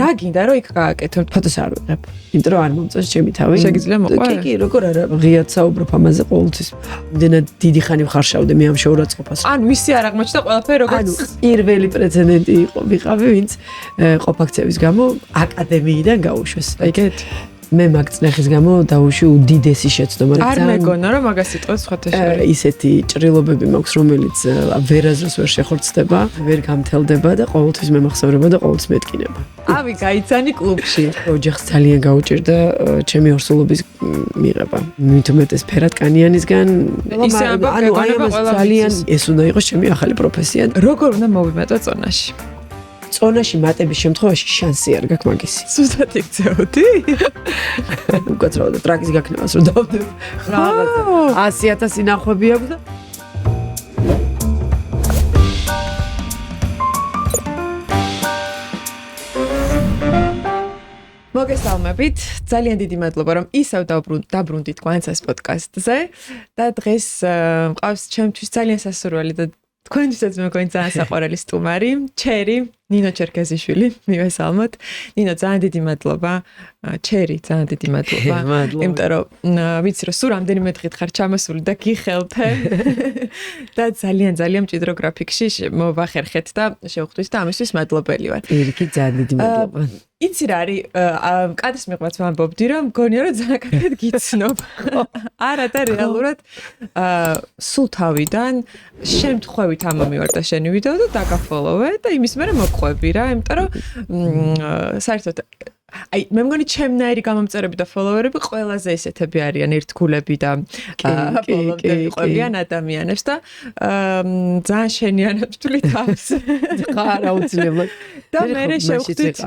რა გინდა რომ იქ გააკეთო? ფოტოს არ ვიღებ. იმიტომ რომ არ მომწონს ჩემი თავი. შეგიძლია მოყვა? კი, როგორ არა, ღიად საუბრობ ამაზე ყოველთვის. იმდენად დიდი ხანი ვხარშავდი მე ამ შეურაცხყოფას. ან ვისი არ აღმოჩნდა ყველაფერი როგორც პირველი პრეცედენტი ვიყავი, ვინც ყოფაქცევის გამო აკადემიიდან გაუშვეს. ეგეთ მე მაგწნეხის გამო დაუშვი უდიდესი შეცდომა. არ მეგონა რომ მაგას იტყვის სხვათა შორის. ისეთი ჭრილობები მაქვს, რომელიც ვერაზრს ვერ შეხორცდება, ვერ გამთელდება და ყოველთვის მემახსოვრება და ყოველთვის მეტკინება. ავი გაიცანი კლუბში. ოჯახს ძალიან გაუჭირდა ჩემი ორსულობის მიღება. მით უმეტეს ფერატკანიანისგან. ისე ამბობ, გეგონება ყველა ძალიან ეს უნდა იყოს ჩემი ახალი პროფესია. როგორ უნდა მოვიმატო წონაში? წონაში მატების შემთხვევაში შანსი არ გაქვს მაგისი. სუსტად იქცეოდი? უკაცრავად ტრაკის გაქნებას რომ დავდებ. რაღაცა 100,000 ნახვები აქვს და მოგესალმებით. ძალიან დიდი მადლობა რომ ისევ დაბრუნდით კვანცას პოდკასტზე და დღეს მყავს ჩემთვის ძალიან სასურველი და თქვენთვისაც მეგონი ძალიან საყვარელი სტუმარი, ჩერი, ნინო ჩერქეზიშვილი, მივესალმოთ. ნინო, ძალიან დიდი მადლობა. ჩერი, ძალიან დიდი მადლობა. იმიტომ რომ ვიცი რომ სულ რამდენიმე დღით ხარ ჩამოსული და გიხელთე. და ძალიან მჭიდრო გრაფიკში მოვახერხეთ და შევხვდით და ამისთვის მადლობელი ვარ. პირიქით ძალიან დიდი მადლობა. იცი რა არის, კადრის მიღმაც ვამბობდი რომ მგონია რომ ძალიან კარგად გიცნობ. არა და რეალურად სულ თავიდან შემთხვევით ამომივარ და შენი ვიდეო და დაგაფოლოვე და იმის მერე მოყვები რა, იმიტომ რომ საერთოდ აი მე მგონი ჩემნაირი გამომწერები და ფოლოვერები ყველაზე ისეთები არიან ერთგულები და ფოლოვერები ყვებიან ადამიანებს და ძალიან შენიანად ვთვლი თავს. ხარ აუცილებლად. და მე შევხვდით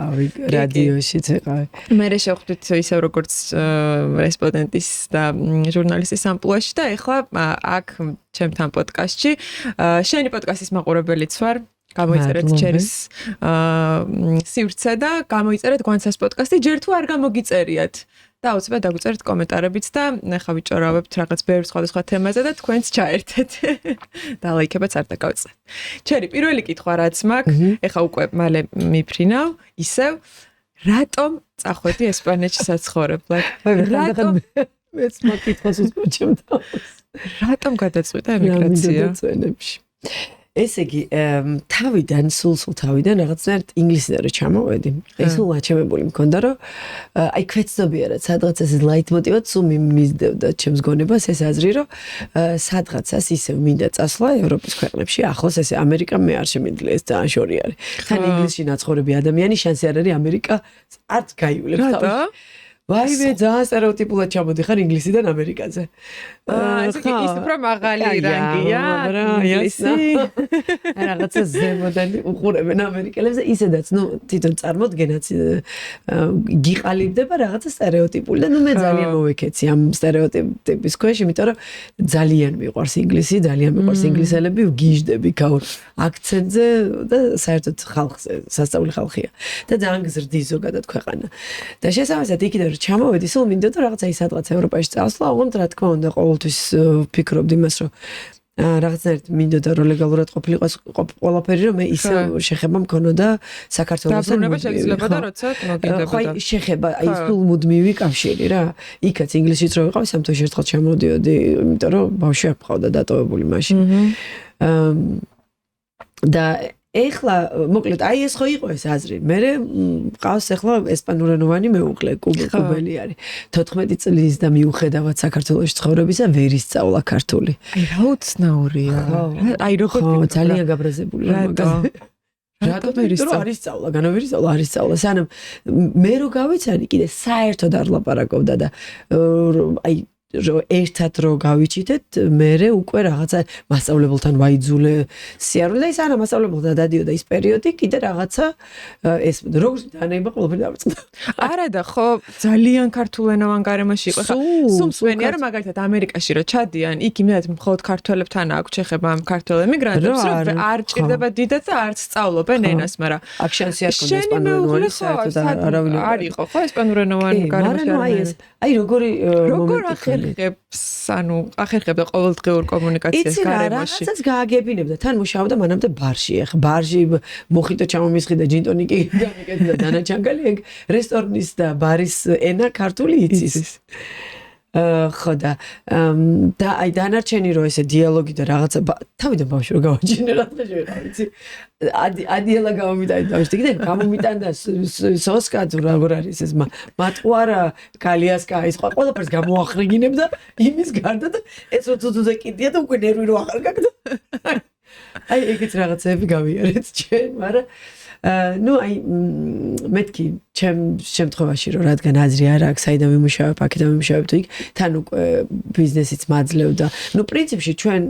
რადიოშიც ეყავი. მე შევხვდით ისევ როგორც რესპონდენტის და ჟურნალისტის ამპლუაში და ეხლა აქ ჩემთან პოდკასტში შენი პოდკასტის მაყურებელიც ვარ. გამოიწერეთ ჩერის სივრცე და გამოიწერეთ გვანცას პოდკასტი, ჯერ თუ არ გამოგიწერიათ. და აუცილებლად დაგვიწერეთ კომენტარებიც და ახლა ვიჭორავებთ რაღაც ბევრ სხვადასხვა თემაზე და თქვენც ჩაერთეთ. და ლაიქებაც არ დაგავიწყეთ. ჩერი, პირველი კითხვა რაც მაქვს, ეხლა უკვე მალე მიფრინავ, ისევ რატომ წახვედი ესპანეთში საცხოვრებლად? რატომ მეც მოკითხოს უწევდა. რატომ გადაწყვიტა ემიგრაცია? ესე იგი, თავიდან, სულ თავიდან რაღაცნაირად ინგლისიდან რომ ჩამოვედი. ეს სულ აჩემებული მქონდა, რომ აი ქვეცნობიერად სადღაცას ეს ლაიტმოტივად სულ მისდევდა ჩემს გონებას ეს აზრი, რომ სადღაცას ისევ მინდა წასვლა ევროპის ქვეყნებში, ახლოს ესე ამერიკა მე არ შემიძლია, ეს ძალიან შორი არის. თან ინგლისში ნაცხოვრები ადამიანი შანსი არ არის ამერიკა არც გაივლებს თავში. ვაიმე, ძალიან სტერეოტიპულად ჩამოდიხარ ინგლისიდან ამერიკაზე. ესე იგი ის უფრო მაღალი რანგია, ინგლისი. რაღაცა ზემოდან უყურებენ ამერიკელებს და ისედაც, თვითონ წარმოდგენაც გიყალიბდება რაღაცა სტერეოტიპული და მე ძალიან მოვექეცი ამ სტერეოტიპების ქვეშ, იმიტომ რომ ძალიან მიყვარს ინგლისი, ძალიან მიყვარს ინგლისელები, ვგიჟდები გაურ აქცენტზე და საერთოდ ხალხზე, სასწავლი ხალხია. და ძალიან გზრდის ზოგადად ქვეყანა. და შესაბამისად იქიდან ჩამოვედი, სულ მინდოდა რაღაცა ის სადღაც ევროპაში წავსვლა, ოღონდ რა თქმა უნდა ყოველთვის ვფიქრობდი იმას, რომ რაღაცნაირად მინდოდა რომ ლეგალურად ყოფილიყო ყველაფერი, რომ მე ისე შეხება მქონოდა საქართველოსთან. დაბრუნება შეიძლება და როცა მოგინდებოდა. ხო, შეხება, აი სულ მუდმივი კავშირი რა. იქაც ინგლისშიც რო ვიყავი, სამთოში ერთხელ ჩამოდიოდი, იმიტომ რომ ბავშვი არ მყავდა დატოვებული მაშინ. და ეხლა მოკლედ აი ეს ხო იყო ეს აზრი. მე მყავს ეხლა ესპანურენოვანი მეუღლე, კუბელი არის. 14 წლის და მიუხედავად საქართველოს ცხოვრებისა ვერ ისწავლა ქართული. აი რა უცნაურია. აი როგორ ძალიან გაბრაზებული რა მაგაზე. რატომ ვერ ისწავლა? განვერ ისწავლა, არ ისწავლა. სანამ მე რო გავიცანი კიდე საერთოდ არ ლაპარაკობდა და აი ერთად რო გავიჩიტეთ, მე უკვე რაღაცა მასწავლებელთან ვაიძულე სიარული და ის არა მასწავლებელთან დადიოდა ის პერიოდი, კიდე რაღაცა ეს როგორც დანება ყველაფერი დავიწყდა. არა და ხო ძალიან ქართულენოვან გარემოში იყო. სულ მსმენია რომ მაგალითად ამერიკაში რო ჩადიან, იქ იმედად მხოლოდ ქართველებთან აქვს შეხება ამ ქართველ ემიგრანტებს, რომ არ ჭირდება დიდად და არც სწავლობენ ენას, მაგრამ აქ შანსი არ ქონდა ესპანურენოვანი საერთოდ არავინ არ იყო ხო ესპანურენოვანი გარემოში. აი როგორი როგორ ახერხე ახერხებს, ანუ ახერხებდა ყოველდღიურ კომუნიკაციას გარემოში. რაღაცას გააგებინებდა, თან მუშაობდა მანამდე ბარში. ახლა ბარში მოხიტო ჩამომისხი და ჯინტონიკი გამიკეთდა დანაჩანგალი, ეგ რესტორნის და ბარის ენა ქართული იცის. ხო და აი დანარჩენი რო ესე დიალოგი და რაღაცა თავიდან ბავშვი რო გავაჩინე რა დღეში ვიყავ იცი ადიელა გამომიტანე ბავშვი კიდე გამომიტანდა სოსკა თუ როგორ არის ეს მატყუარა კალიასკა ის ყველაფერს გამოახრიგინებდა იმის გარდა და ეს როცა კიდია და უკვე ნერვი რო აღარ გაგდა აი ეგეც რაღაცები გავიარეთ ჩვენ მაგრამ ну აი მეთქი ჩემ შემთხვევაში რომ რადგან აზრი არ აქვს საიდან ვიმუშავებ აქედან ვიმუშავებ თუ იქ თან უკვე ბიზნესიც მაძლევდა ну პრინციპში ჩვენ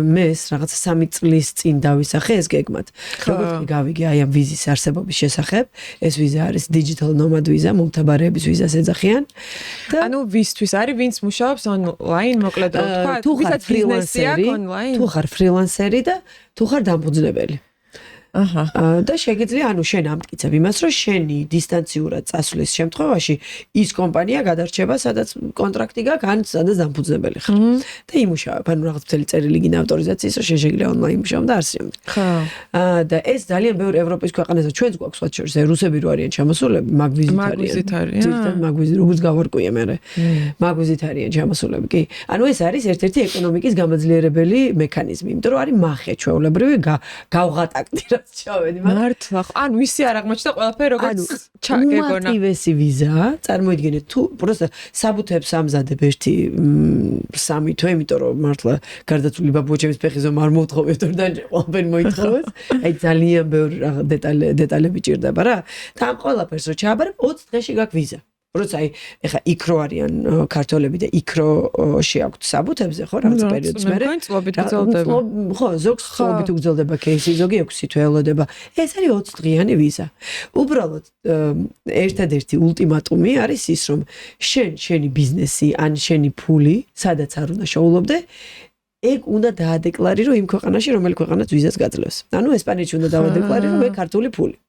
მეს რაღაცა 3 წლის წინ დავისახე ეს გეგმად როგორც კი გავიგე აი ამ ვიზის არსებობის შესახებ ეს ვიზა არის digital nomad ვიზა მომთაბარეების ვიზას ეძახიან და ანუ ვისთვის არის ვინც მუშაობს ონლაინ მოკლედ რა თქვა თუ ხარ ფრილანსერი და თუ ხარ დამფუძნებელი აჰა და შეგიძლია ანუ შენ ამტკიცებ იმას რომ შენი დისტანციურად წასვლის შემთხვევაში ის კომპანია გადარჩება სადაც კონტრაქტი გაქვს ან სადაც დამფუძნებელი ხარ და იმუშავებ ანუ რაღაც მთელი წერილი გინდა ავტორიზაციის რომ შეგვიძლია ონლაინ იმუშავო და არსებობ ხო და ეს ძალიან ბევრი ევროპის ქვეყანაზე ჩვენც გვაქვს სხვა შორის რუსები რო არიან ჩამოსულები მაგვიზით არიან მაგვიზი როგორც გავარკვია მე მაგვიზით არიან ჩამოსულები კი ანუ ეს არის ერთ-ერთი ეკონომიკის გამაძლიერებელი მექანიზმი იმიტომ რომ არის მახე ჩვეულებრივი გავღატაკდი ჩავედი მართლა ანუ ისი არ აღმოჩნდა ყველაფერი როგორც ჩაგეგონა მოტივესი ვიზა წარმოიდგინეთ თუ პროსტა საბუთებს ამზადებ ერთი 3 თვე იმიტომ რომ მართლა გარდაცვლილი ბაბუჩების ფეხი ზომ არ მოთხოვეთ რომ და ყველაფერი მოითხოვეს აი ძალიან ბევრი დეტალები ჭირდება რა და ამ ყველაფერს რო ჩააბარებ 20 დღეში გაქვს ვიზა როცა აი ეხა იქრო არიან ქართველები და იქროში აქვთ საბუთებზე ხო რაღაც პერიოდს მერე წლობით გრძელდება ხო ზოგს წლობით გრძელდება кейსი ზოგი 6 თვე ელოდება ეს არის 20 დღიანი ვიზა უბრალოდ ერთადერთი ულტიმატუმი არის ის რომ შენი ბიზნესი ან შენი ფული სადაც არ უნდა შეულობდე ეგ უნდა დაადეკლარირო იმ ქვეყანაში რომელი ქვეყანაც ვიზას გაძლევს ანუ ესპანეთში უნდა დავადეკლარირო მე ქართული ფული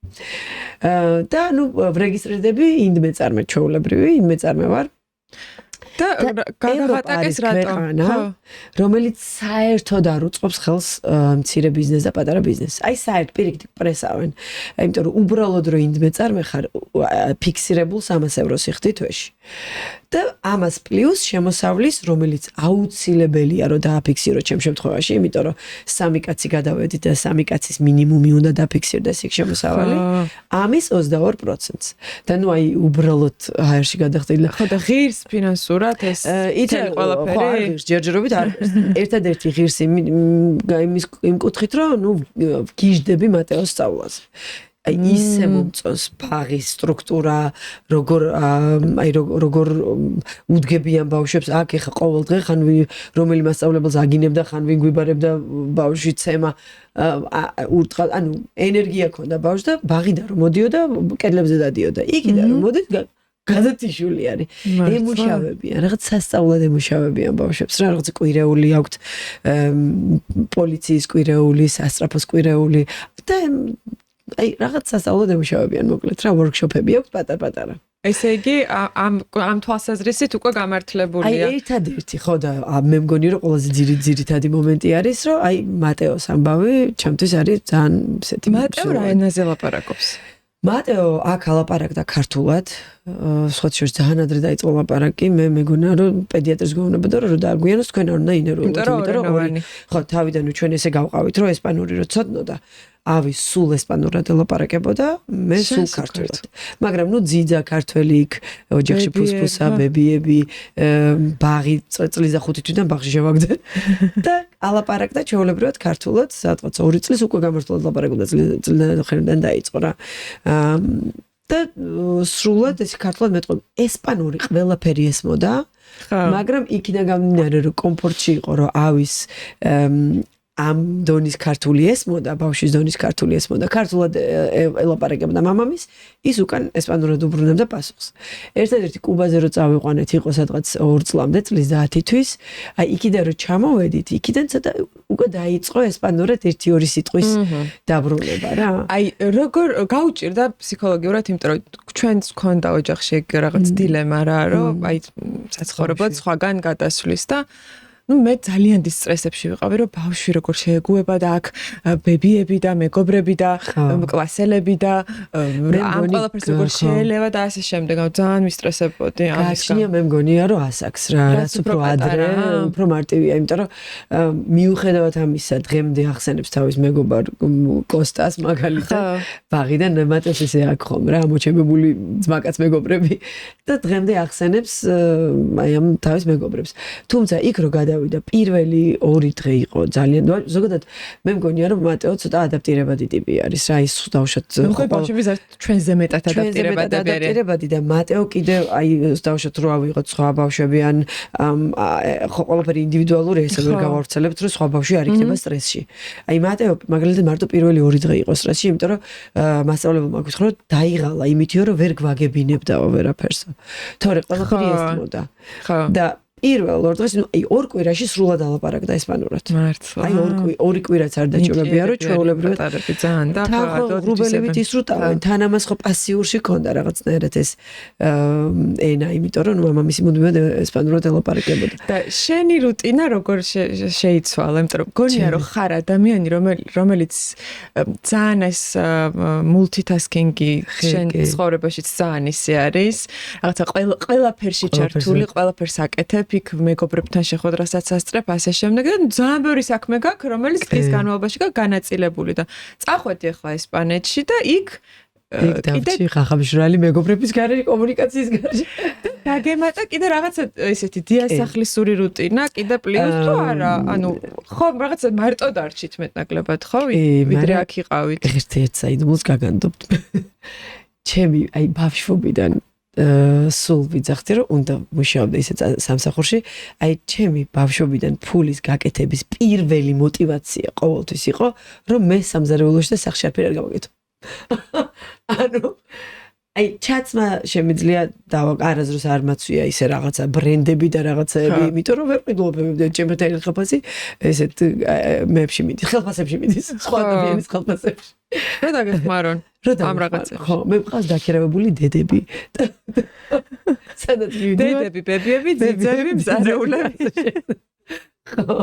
და ნუ რეგისტრირდები ინდმეწარმე ჩვეულებრივი ინდმეწარმე ვარ და გაგაღატაკეს რატომ რომელიც საერთოდ არ უწყობს ხელს მცირე ბიზნესს და პატარა ბიზნესს აი საერთოდ პირიქით პრესავენ იმიტომ რომ უბრალოდ რო ინდმეწარმე ხარ ფიქსირებულ 300 ევროს იხდი თვეში და ამას პლუს შემოსავლის რომელიც აუცილებელია რომ დააფიქსირო ჩემ შემთხვევაში იმიტომ რომ 3 კაცი გადავედი და 3 კაცის მინიმუმი უნდა დაფიქსირდეს იქ შემოსავალი ამის 22%-ს და ნუ აი უბრალოდ აერში გადახდილი ხო და ღირს ფინანსურად ეს იცი ყველაფერი ჯერჯერობით ერთადერთი ღირსი იმ კუთხით რომ ნუ გიждები მატეოს სწავლაზე აი ისე მომწონს ფაღის სტრუქტურა როგორ უდგებიან ბავშვებს აქ ეხა ყოველ დღე ხან რომელი მასწავლებელს აგინებდა ხან ვინ გვიბარებდა ბავშვი ცემა ანუ ენერგია ქონდა ბავშვს და ბაღიდან რომ მოდიოდა კედლებზე დადიოდა იქიდან რომ მოდით გაზეთიშვილი არის ემუშავებიან რაღაც სასწაულად ემუშავებიან ბავშვებს რა რაღაც კვირეული აქვთ პოლიციის კვირეული სასტრაფოს კვირეული და აი რაღაც სასწაულად ემუშავებიან მოკლედ რა ვორქშოპები აქვს პატარ-პატარა ესე იგი ამ თვალსაზრისით უკვე გამართლებულია აი ერთადერთი ხო და მე მგონი რომ ყველაზე ძირითადი მომენტი არის რომ აი მატეოს ამბავი ჩემთვის არის ძალიან ისეთი მატეო რა ენაზე ლაპარაკობს მატეო აქ ალაპარაკდა ქართულად სხვა შორის ძალიან ადრე დაიწყო ლაპარაკი მე მეგონა რომ პედიატრს გვეუბნებოდა რომ დააგვიანოს თქვენ არ უნდა ინერვიულოთ იმიტომ რომ ხო თავიდან ჩვენ ესე გავყავით რომ ესპანური რო ცოდნოდა ავი სულ ესპანურად ელაპარაკებოდა მე სულ ქართულად მაგრამ ნუ ძიძა ქართველი იქ ოჯახში ფუსფუსა ბებიები ბაღი წლის და 5 თვიდან ბაღში შევაგდე და ალაპარაკდა ჩვეულებრივად ქართულად სადღაც 2 წლის უკვე გამართულად ლაპარაკობდა წლიდან დაიწყო რა და სრულად ეს ქართულად მეტყვა ესპანური ყველაფერი ესმოდა მაგრამ იქიდან გამომდინარე რომ კომფორტში იყო რომ ავის ამ დონის ქართული ესმოდა, ბავშვის დონის ქართული ესმოდა, ქართულად ელაპარაკებდა მამამის, ის უკან ესპანურად უბრუნებდა პასუხს. ერთადერთი კუბაზე რო წავიყვანეთ, იყო სადღაც 2 წლამდე, წლის 10 თვის, აი იქიდან რო ჩამოვედით, იქიდან ცოტა უკვე დაიწყო ესპანურად 1-2 სიტყვის დაბრუნება რა. აი როგორ გაუჭირდა ფსიქოლოგიურად, იმიტომ რომ ჩვენს გქონდა ოჯახში რაღაც დილემა რა, რომ აი საცხოვრებლად სხვაგან გადასვლის და მე ძალიან დის სტრესებში ვიყავი, რომ ბავშვი როგორ შეეგუება და აქ ბებიები და მეგობრები და კლასელები და ამ ყველაფერს როგორ შეელევა და ასე შემდეგ. ძალიან ვისტრესებოდი ამის გამო. გააჩნია მე მგონია, რომ ასაკს რა, რაც უფრო ადრე, უფრო მარტივია, იმიტომ რომ მიუხედავად ამისა, დღემდე ახსენებს თავის მეგობარ კოსტას მაგალითად, ბაღიდან მატებს ესე აქ ხომ რა, მოჩებებული ძმაკაც მეგობრები და დღემდე ახსენებს აი ამ თავის მეგობრებს. თუმცა იქ რო და პირველი 2 დღე იყო ძალიან ზოგადად მე მგონია რომ მატეო ცოტა ადაპტირებადი ტიპი არის რა ის დავუშვათ ბავშვები ჩვენზე მეტად ადაპტირებადი და მატეო კიდე აი დავუშვათ რო ავიღოთ სხვა ბავშვები ან ყველაფერი ინდივიდუალური ესე ვერ გავავრცელებთ რომ სხვა ბავშვი არ იქნება სტრესში აი მატეო მაგალითად მარტო პირველი 2 დღე იყო სტრესში იმიტომ რომ მასწავლებელმა გითხრა რომ დაიღალა იმითიო რომ ვერ გვაგებინებდაო ვერაფერსო თორე ყველაფერი ესმოდა და პირველ 2 დღეს აი 2 კვირაში სრულად ალაპარაკდა ესპანურად. მართლა. აი 2 კვირაც არ დაჭირებია რომ ჩვეულებრივად ძალიან და რუბელებით ისრუტავენ. თან ამას ხო პასიურში ქონდა რაღაცნაირად ეს ენა, იმიტომ რომ მამამისი მუდმივად ესპანურად ელაპარაკებოდა. და შენი რუტინა როგორ შეიცვალა? იმიტომ რომ გონია რომ ხარ ადამიანი რომელიც ძალიან ეს multitasking-ი შენ ცხოვრებაში ძალიან ისე არის. რაღაცა ყველაფერში ჩართული, ყველაფერს აკეთებ იქ მეგობრებთან შეხვედრასაც ასწრებ ასე შემდეგ და ძალიან ბევრი საქმე გაქვს რომელიც დღის განმავლობაში განაწილებული და წახვედი ახლა ესპანეთში და იქ კიდე ხახამშრალი მეგობრების გარეშე კომუნიკაციის გარეშე დაგემატა კიდე რაღაცა ესეთი დიასახლისური რუტინა კიდე პლუს თუ არა ანუ ხო რაღაცა მარტო დარჩით მეტნაკლებად ხო ვიდრე აქ იყავით ერთ-ერთ საიდუმლოს გაგანდობთ ჩემი აი ბავშვობიდან სულ ვიძახდი რომ უნდა მუშაობდე ისე სამსახურში აი ჩემი ბავშვობიდან ფულის გაკეთების პირველი мотиваცია ყოველთვის იყო რომ მე სამზარეულოში და სახში არაფერი არ გავაკეთო ანუ აი ჩაცმა შემიძლია და არაზრუს არ მაცვია ისე რაღაცა ბრენდები და რაღაცაები იმიტომ რომ ვერ ყიდულობები ჩემთან ხელფასი ესეთ მეებში მიდის ხელფასებში მიდის სხვა ადამიანის ხელფასებში რა დაგეხმარონ ამ რაღაცებში ხო მე მყავს დაქირავებული დედები სადაც დედები ბებიები ძიძები მზარეულები ხო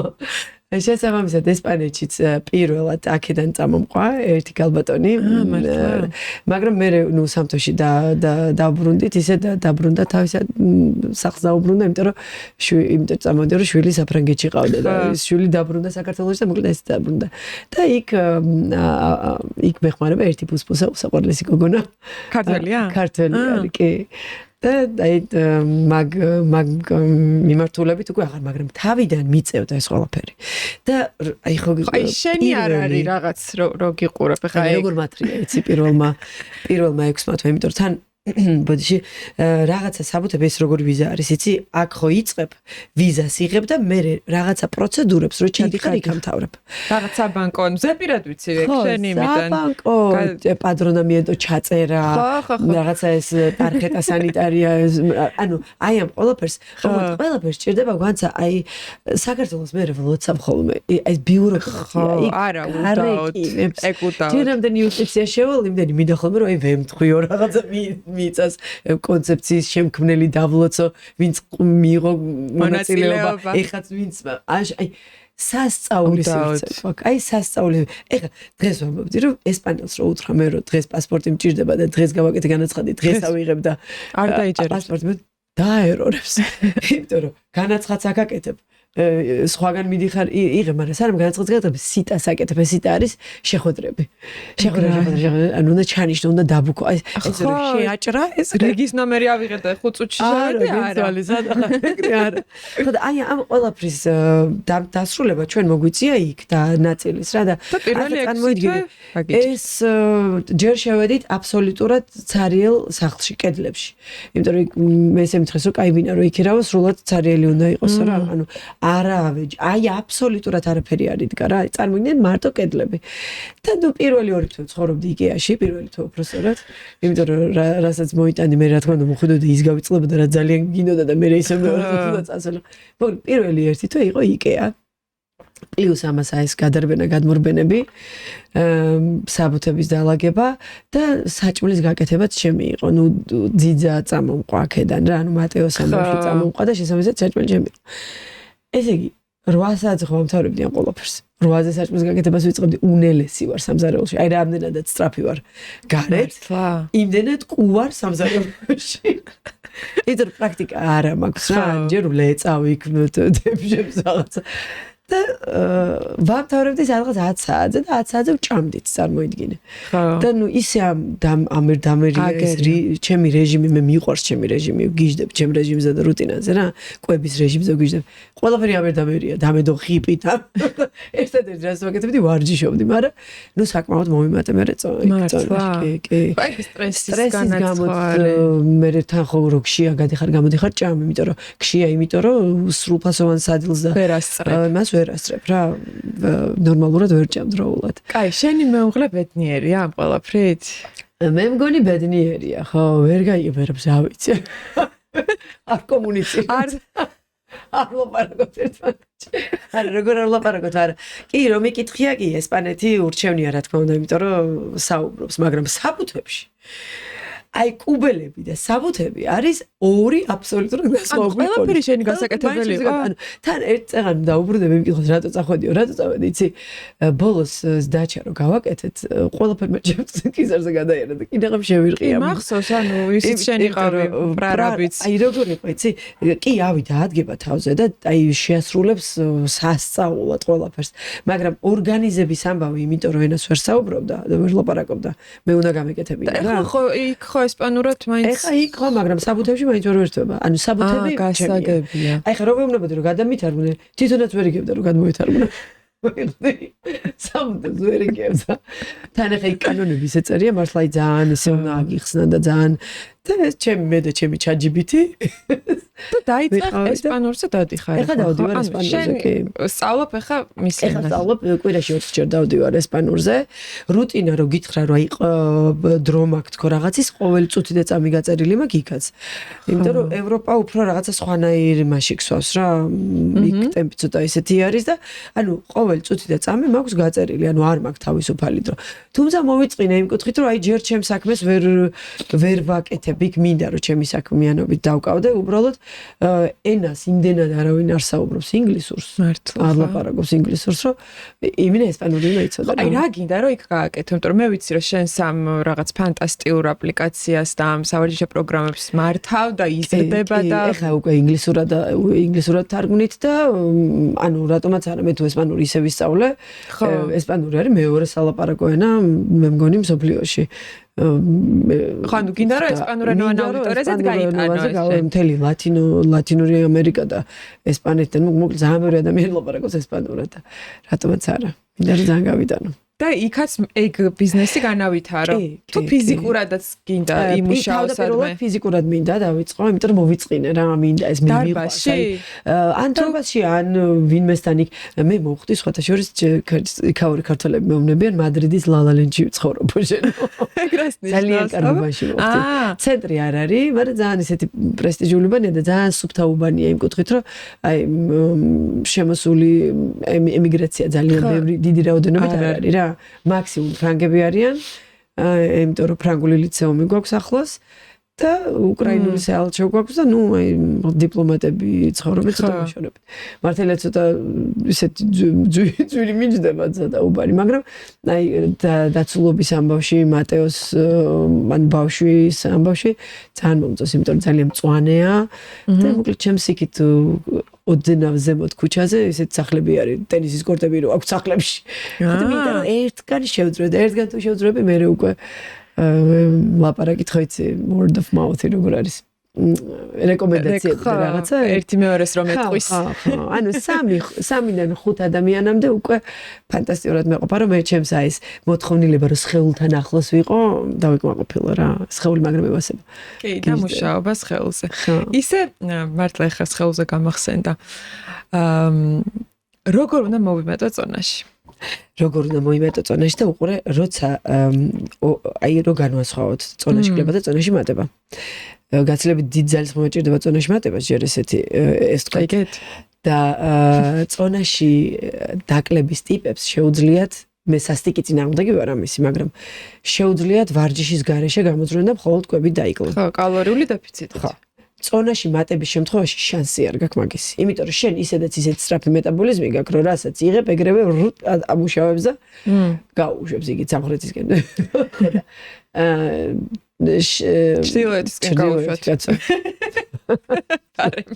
შესაბამისად ესპანეთშიც პირველად აქედან წამომყვა ერთი გალბატონი მაგრამ მე ნუ სამთოში დაბრუნდით ისე დაბრუნდა თავისად სახლს დაუბრუნდა იმიტომ რომ წამოვიდა რომ შვილი საფრანგეთში ყავდა და შვილი დაბრუნდა საქართველოში და მოკლედ ეს დაბრუნდა და იქ მეხმარება ერთი პუსპუსა უსაყვარლესი გოგონა ქართველია ქართველია კი და აი მაგ მიმართულებით უკვე აღარ მაგრამ თავიდან მიწევდა ეს ყველაფერი და აი ხო აი შენი არ არის რაღაც რო გიყურებ ხა როგორ მატრია იცი პირველმა 6 მათვე იმიტომ რომ თან ბოდიში რაღაცა საბუთები ეს როგორ ვიზა არის იცი აქ ხო იწებ ვიზას იღებ და მე რაღაცა პროცედურებს რო ჩადიხარ იქ ამთავრებ რაღაცა ბანკო ზეპირად ვიცი ეგ შენი იმიდან ბანკო პადრონამენტო ჩაწერა რაღაცა ეს ტარხეტა სანიტარია ანუ აი ამ ყველაფერს ჭირდება განცა აი საქართველოს მე ვლოცავ ხოლმე ეს ბიუროკრატია არა უდაოდ ეგ უდაოდ ჯერამდენი იუსტიცია შევალ იმდენი მინდა ხოლმე რომ აი ვემთხვიო რაღაცა მიწას კონცეფციის შემქმნელი დავლოცო ვინც მიიღო მონაწილეობა ეხაც ვინც აი სასწაული სივრცე აი სასწაული ეხა დღეს ვამბობდი რომ ესპანელს რო უთხრა მე რომ დღეს პასპორტი მჭირდება და დღეს გავაკეთე განაცხადი დღეს ავიღებ და არ დაიჭერებს პასპორტი დაერორებს იმიტომ რომ განაცხადს აკეთებ სხვაგან მიდიხარ იღე მაგრამ სანამ განაცხადს გაკეთებ სიტას აკეთებ ეს სიტა არის შეხვედრები ანუ უნდა ჩანიშნო უნდა დაბუქო ეს რომ შეაჭრა ეს რეგის ნომერი ავიღე და 5 წუთში შევედი არა ხო და აი ამ ყველაფრის დასრულება ჩვენ მოგვიწია იქ და ნაწილის რა და წარმოიდგინე ეს ჯერ შევედით აბსოლუტურად ცარიელ სახლში კედლებში იმიტომ რომ მე ესე მითხეს რომ კაი ვინა რომ იქირავო სრულად ცარიელი უნდა იყოს რა ანუ აი აბსოლუტურად არაფერი არ იდგა რა, წარმოიდგინეთ მარტო კედლები. და ნუ პირველი ორი თვე ცხოვრობდი IKEA-ში, პირველი თვე უბრალოდ, იმიტომ რომ რასაც მოიტანდი მე რა თქმა უნდა მოხდოდი ის გავიწყლებოდა რა ძალიან გინდოდა და მე ისე მეორე თვე წასვლა. მაგრამ პირველი ერთი თვე იყო IKEA. პლუს ამას ეს გადარბენა გადმორბენები, საბუთების დალაგება და საჭმლის გაკეთებაც ჩემი იყო. ნუ ძიძა წამომყვა აქედან რა, ანუ მატეოს ამბავში წამომყვა და შესაბამისად საჭმელი ჩემი იყო. ესე იგი 8 საათზე ხომთავრებდი ამ ყველაფერს. 8-ზე საჭმლის გაკეთებას ვიწყებდი, უნელესი ვარ სამზარეულოში. აი რამდენადაც სწრაფი ვარ გარეთ. იმდენად კუ ვარ სამზარეულოში. იდრ პრაქტიკა არა მაქვს რა, ჯერ ვლეწავ იქ დებჟებს რაღაცა. და ვამთავრებდი სადღაც 10 საათზე და 10 საათზე ვჭამდით წარმოიდგინე. და ნუ ისე დამერია ეს ჩემი რეჟიმი, მე მიყვარს ჩემი რეჟიმი, ვგიჟდებ ჩემ რეჟიმზე და რუტინაზე რა, კვების რეჟიმზე ვგიჟდებ. ყველაფერი დამერია, დამედო ხიპი და ერთადერთი რაც ვაკეთებდი ვარჯიშობდი, მაგრამ ნუ საკმაოდ მომიმატე მე წონაში. კი. აი სტრესის განაცხადი. მე თან ხო რო გშია გადიხარ გამოდიხარ ჭამ, იმიტომ რომ გშია, იმიტომ რომ სრულფასოვან სადილს და მას ვერ ასწრებ რა, ნორმალურად ვერ ჭამ დროულად. კაი, შენი მეუღლე ბედნიერია ამ ყველაფრით? მე მგონი ბედნიერია, ხო, ვერ გაიგებს, რა ვიცი. არ კომუნიცირებთ. არ ლაპარაკობთ ერთმანეთში. არა, როგორ არ ლაპარაკობთ, არა. კი, რომ იკითხია კი, ესპანეთი ურჩევნია რა თქმა უნდა, იმიტომ რომ საუბრობს, მაგრამ საბუთებში აი კუბელები და საბუთები არის ორი აბსოლუტურად განსხვავებული. ანუ ყველაფერი შენი გასაკეთებელი იყო. ანუ თან ერთ წეღანი დაუბრუნდები მეკითხოს რატო წახვედიო, რატო წავედი, იცი? ბოლოს დაჩა რომ გავაკეთეთ, ყველაფერმა ჩემს კიზარზე გადაიერა და კიდევ შევირყია. მახსოვს, ანუ ისიც შენი ყავი პრარაბიც. აი როგორ იყო, იცი? კი, ავიდა ადგება თავზე და აი შეასრულებს სასწაულად ყველაფერს. მაგრამ ორგანიზების ამბავი, იმიტომ რომ ენას ვერ საუბრობდა და ვერ ლაპარაკობდა, მე უნდა გამეკეთებინა რა. ხო, იქ ხო ესპანურად მაინც. ეხა იქ ხო, მაგრამ საბუთებში მაინც ვერ ვერთვება. ანუ საბუთები გასაგებია. აი ხა რო ვეუბნებოდი რომ გადამითარგმნე, თვითონაც ვერ იგებდა რომ გადმოეთარგმნა. საბუთებს ვერ იგებდა. თან ეხა იქ კანონები ისე წერია, მართლა ძალიან ისე უნდა აგიხსნა და ძალიან და მე და ჩემი ChatGPT და დაიწყე ესპანურზე დადიხარ. ეხა დავდივარ ესპანურზე, კი. სწავლობ ეხა მის ენას. ეხა სწავლობ კვირაში 20 ჯერ დავდივარ ესპანურზე. რუტინა რო გითხრა რომ აი დრო მაქვს თქო რაღაცის, ყოველი წუთი და წამი გაწერილი მაქვს იქაც. იმიტომ რომ ევროპა უფრო რაღაცა სხვანაირი მასში ქსვავს რა. იქ ტემპი ცოტა ისეთი არის და ანუ ყოველი წუთი და წამი მაქვს გაწერილი, ანუ არ მაქვს თავისუფალი დრო. თუმცა მოვიწყინე იმ კუთხით რომ აი ჯერ ჩემს საქმეს ვერ ვაკეთებ. იქ მინდა რომ ჩემი საქმიანობით დავკავდე, უბრალოდ ენას იმდენად არავინ არ საუბრობს ინგლისურს. მართლა. არ ლაპარაკობს ინგლისურს, რომ იმინე ესპანური უნდა იცოდე. აი რა გინდა რომ იქ გააკეთო, იმიტომ რომ მე ვიცი რომ შენ სამ რაღაც ფანტასტიკურ აპლიკაციას და ამ სავარჯიშო პროგრამებს მართავ და იზრდება და ეხა უკვე ინგლისურად თარგმნით და ანუ რატომაც არა მე თუ ესპანური ისე ვისწავლე. ესპანური არის მეორე სალაპარაკო ენა მე მგონი მსოფლიოში. ხანუ გინდა რომ ესპანურენოვან აუდიტორიაზეც გაიტანო მთელი ლათინური ამერიკა და ესპანეთთან მოკლედ ძალიან ბევრი ადამიანი ლაპარაკობს ესპანურად და რატომაც არა მინდა რომ ძალიან გავიტანო და იქაც ეგ ბიზნესი განავითარო თუ ფიზიკურადაც გინდა იმუშაოს ადმე ფიზიკურად მინდა დავიწყო იმიტომ რომ მოვიწყინე რა მინდა ეს მე მიყვარს ან დარბაზში ან ვინმესთან იქ მე მოვხდი სხვათა შორის იქაური ქართველები მეუბნებიან მადრიდის ლალალენდში ვცხოვრობ შენ ძალიან კარგი ბაში მოვხდი ცენტრი არ არის მაგრამ ძალიან ისეთი პრესტიჟული უბანია და ძალიან სუფთა უბანია იმ კუთხით რომ აი შემოსული ემიგრაცია ძალიან ბევრი დიდი რაოდენობით არ არის რა მაქსიმუმ ფრანგები არიან, იმიტომ რომ ფრანგული ლიცეუმი გვაქვს ახლოს და უკრაინული საელჩო გვაქვს და ნუ აი დიპლომატები ცხოვრობენ ცოტა მოშორებით. მართალია ცოტა ისეთი ძვირი მიჯდება ცოტა უბანი, მაგრამ აი დაცულობის ამბავში, მატეოს ან ბავშვის ამბავში ძალიან მომწონს, იმიტომ რომ ძალიან მწვანეა და მოკლედ ჩემს იქით ოდნავ ზემოთ ქუჩაზე ესეთ სახლები არის ტენისის კორტები რო აქვს სახლებში. და მინდა რომ ერთგან შევძრებ და ერთგან თუ შევძრები მე უკვე ლაპარაკით ხო იცი word of mouth როგორ არის. რეკომენდაციები და რაღაცა ერთი მეორეს რომ ეტყვის. ანუ 3-დან 5 ადამიანამდე უკვე ფანტასტიკურად მეყოფა რომ მე ჩემს აი ეს მოთხოვნილება რომ სხეულთან ახლოს ვიყო დავიკმაყოფილო რა სხეული მაგრამ ევასება. კი და მუშაობა სხეულზე. ისე მართლა ახლა სხეულზე გამახსენდა. როგორ უნდა მოვიმეტო წონაში? როგორ უნდა მოიმეტო წონაში და უყურე როცა აი რო განვასხვაოთ წონაში კლება და წონაში მატება. გაცილებით დიდ ძალის მომეჭირდება წონაში მატებას ჯერ ესეთი ეს თქვა. და წონაში დაკლების ტიპებს შეუძლიათ მე სასტიკი წინააღმდეგი ვარ ამისი, მაგრამ შეუძლიათ ვარჯიშის გარეშე გამოძრონ და მხოლოდ კვებით დაიკლონ. ხო, კალორიული დეფიციტი. ხო. წონაში მატების შემთხვევაში შანსი არ გაქვს მაგის. იმიტომ რომ შენ ისედაც ისეთ სწრაფი მეტაბოლიზმი გაქვს, რომ რასაც იღებ, ეგრევე ამუშავებს და გაუშვებს იგი სამხრეთისკენ. ჩრდილოეთისკენ გაუშვათ.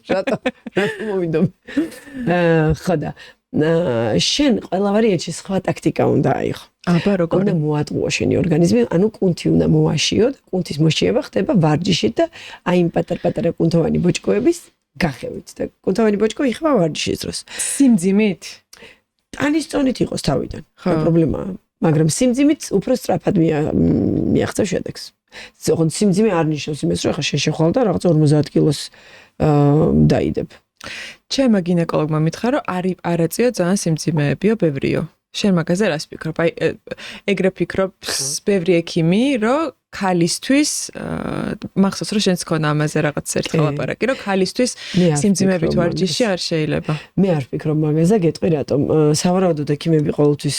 რატო მოვიდომ? ხო და შენ ყველა ვარიანტში სხვა ტაქტიკა უნდა აიღო. აბა როგორ უნდა მოატყუო შენი ორგანიზმი, ანუ კუნთი უნდა მოაშიო და კუნთის მოშიება ხდება ვარჯიშით და აი იმ პატარ-პატარა კუნთოვანი ბოჭკოების გახევით და კუნთოვანი ბოჭკო იხება ვარჯიშის დროს. სიმძიმით? ტანის წონით იყოს თავიდან. პრობლემაა, მაგრამ სიმძიმით უფრო სწრაფად მიაღწევ შედეგს. ზოგადად სიმძიმე არ ნიშნავს იმას, რომ ახლა შენ შეხვალ და რაღაც 50 კილოს დაიდებ. ჩემმა გინეკოლოგმა მითხრა, რომ არაწიო ძალიან სიმძიმეებიო, ბევრიო. შენ მაგაზე რას ფიქრობ? აი ეგრე ფიქრობ ბევრი ექიმი, რომ ქალისთვის მახსოვს რომ შენც ქონა ამაზე რაღაც ერთხელ ლაპარაკი, რომ ქალისთვის სიმძიმებით ვარჯიში არ შეიძლება. მე არ ვფიქრობ მაგაზე, გეტყვი რატომ? სავარაუდოდ ექიმები ყოველთვის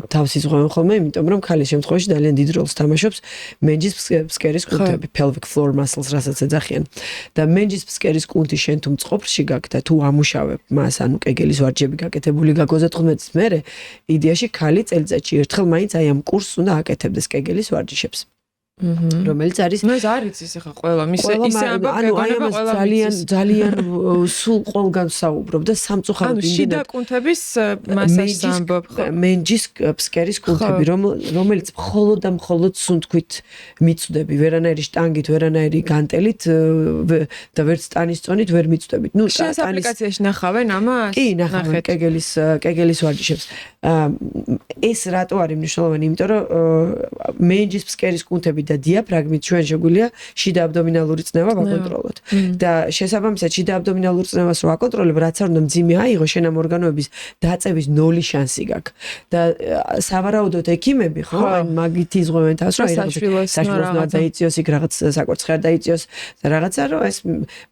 თავს იზღვევენ ხოლმე, იმიტომ რომ ქალის შემთხვევაში ძალიან დიდ როლს თამაშობს მენჯის ფსკერის კუნთები, pelvic floor muscles, რასაც ეძახიან. და მენჯის ფსკერის კუნთი შენ თუ მწყობრში გაქვს და თუ ამუშავებ მას, ანუ კეგელის ვარჯიშები გაკეთებული გაქვს 35 წლის მერე, იდეაში ქალი წელიწადში ერთხელ მაინც აი ამ კურსს უნდა აკეთებდეს კეგელის ვარჯიშებს. რომელიც არის მე არ იცი ახლა ყველა ისე ამბობ გეგონება ყველა ძალიან სულ ყველგან საუბრობ და სამწუხაროდ იმდენად შიდა კუნთების მასაჟს ამბობ ხო მენჯის ფსკერის კუნთები რომელიც მხოლოდ და მხოლოდ სუნთქვით მიწვდები ვერანაირი შტანგით ვერანაირი განტელით და ვერც ტანის წონით ვერ მიწვდებით ნუ შენს აპლიკაციაში ნახავენ ამას კი ნახავენ კეგელის ვარჯიშებს ეს რატო არის მნიშვნელოვანი იმიტომ რომ მენჯის ფსკერის კუნთები და დიაფრაგმით ჩვენ შეგვიძლია შიდა აბდომინალური წნევა ვაკონტროლოთ და შესაბამისად შიდა აბდომინალურ წნევას რო ვაკონტროლებ რაც არ უნდა მძიმე აიღო შენ ამ ორგანოების დაწევის 0 შანსი გაქვს და სავარაუდოდ ექიმები ხო ან მაგით იზღვევენ თავს რომ საშვილოს არ დაიწიოს იქ რაღაც საკურცხე არ დაიწიოს და რაღაცა რომ ეს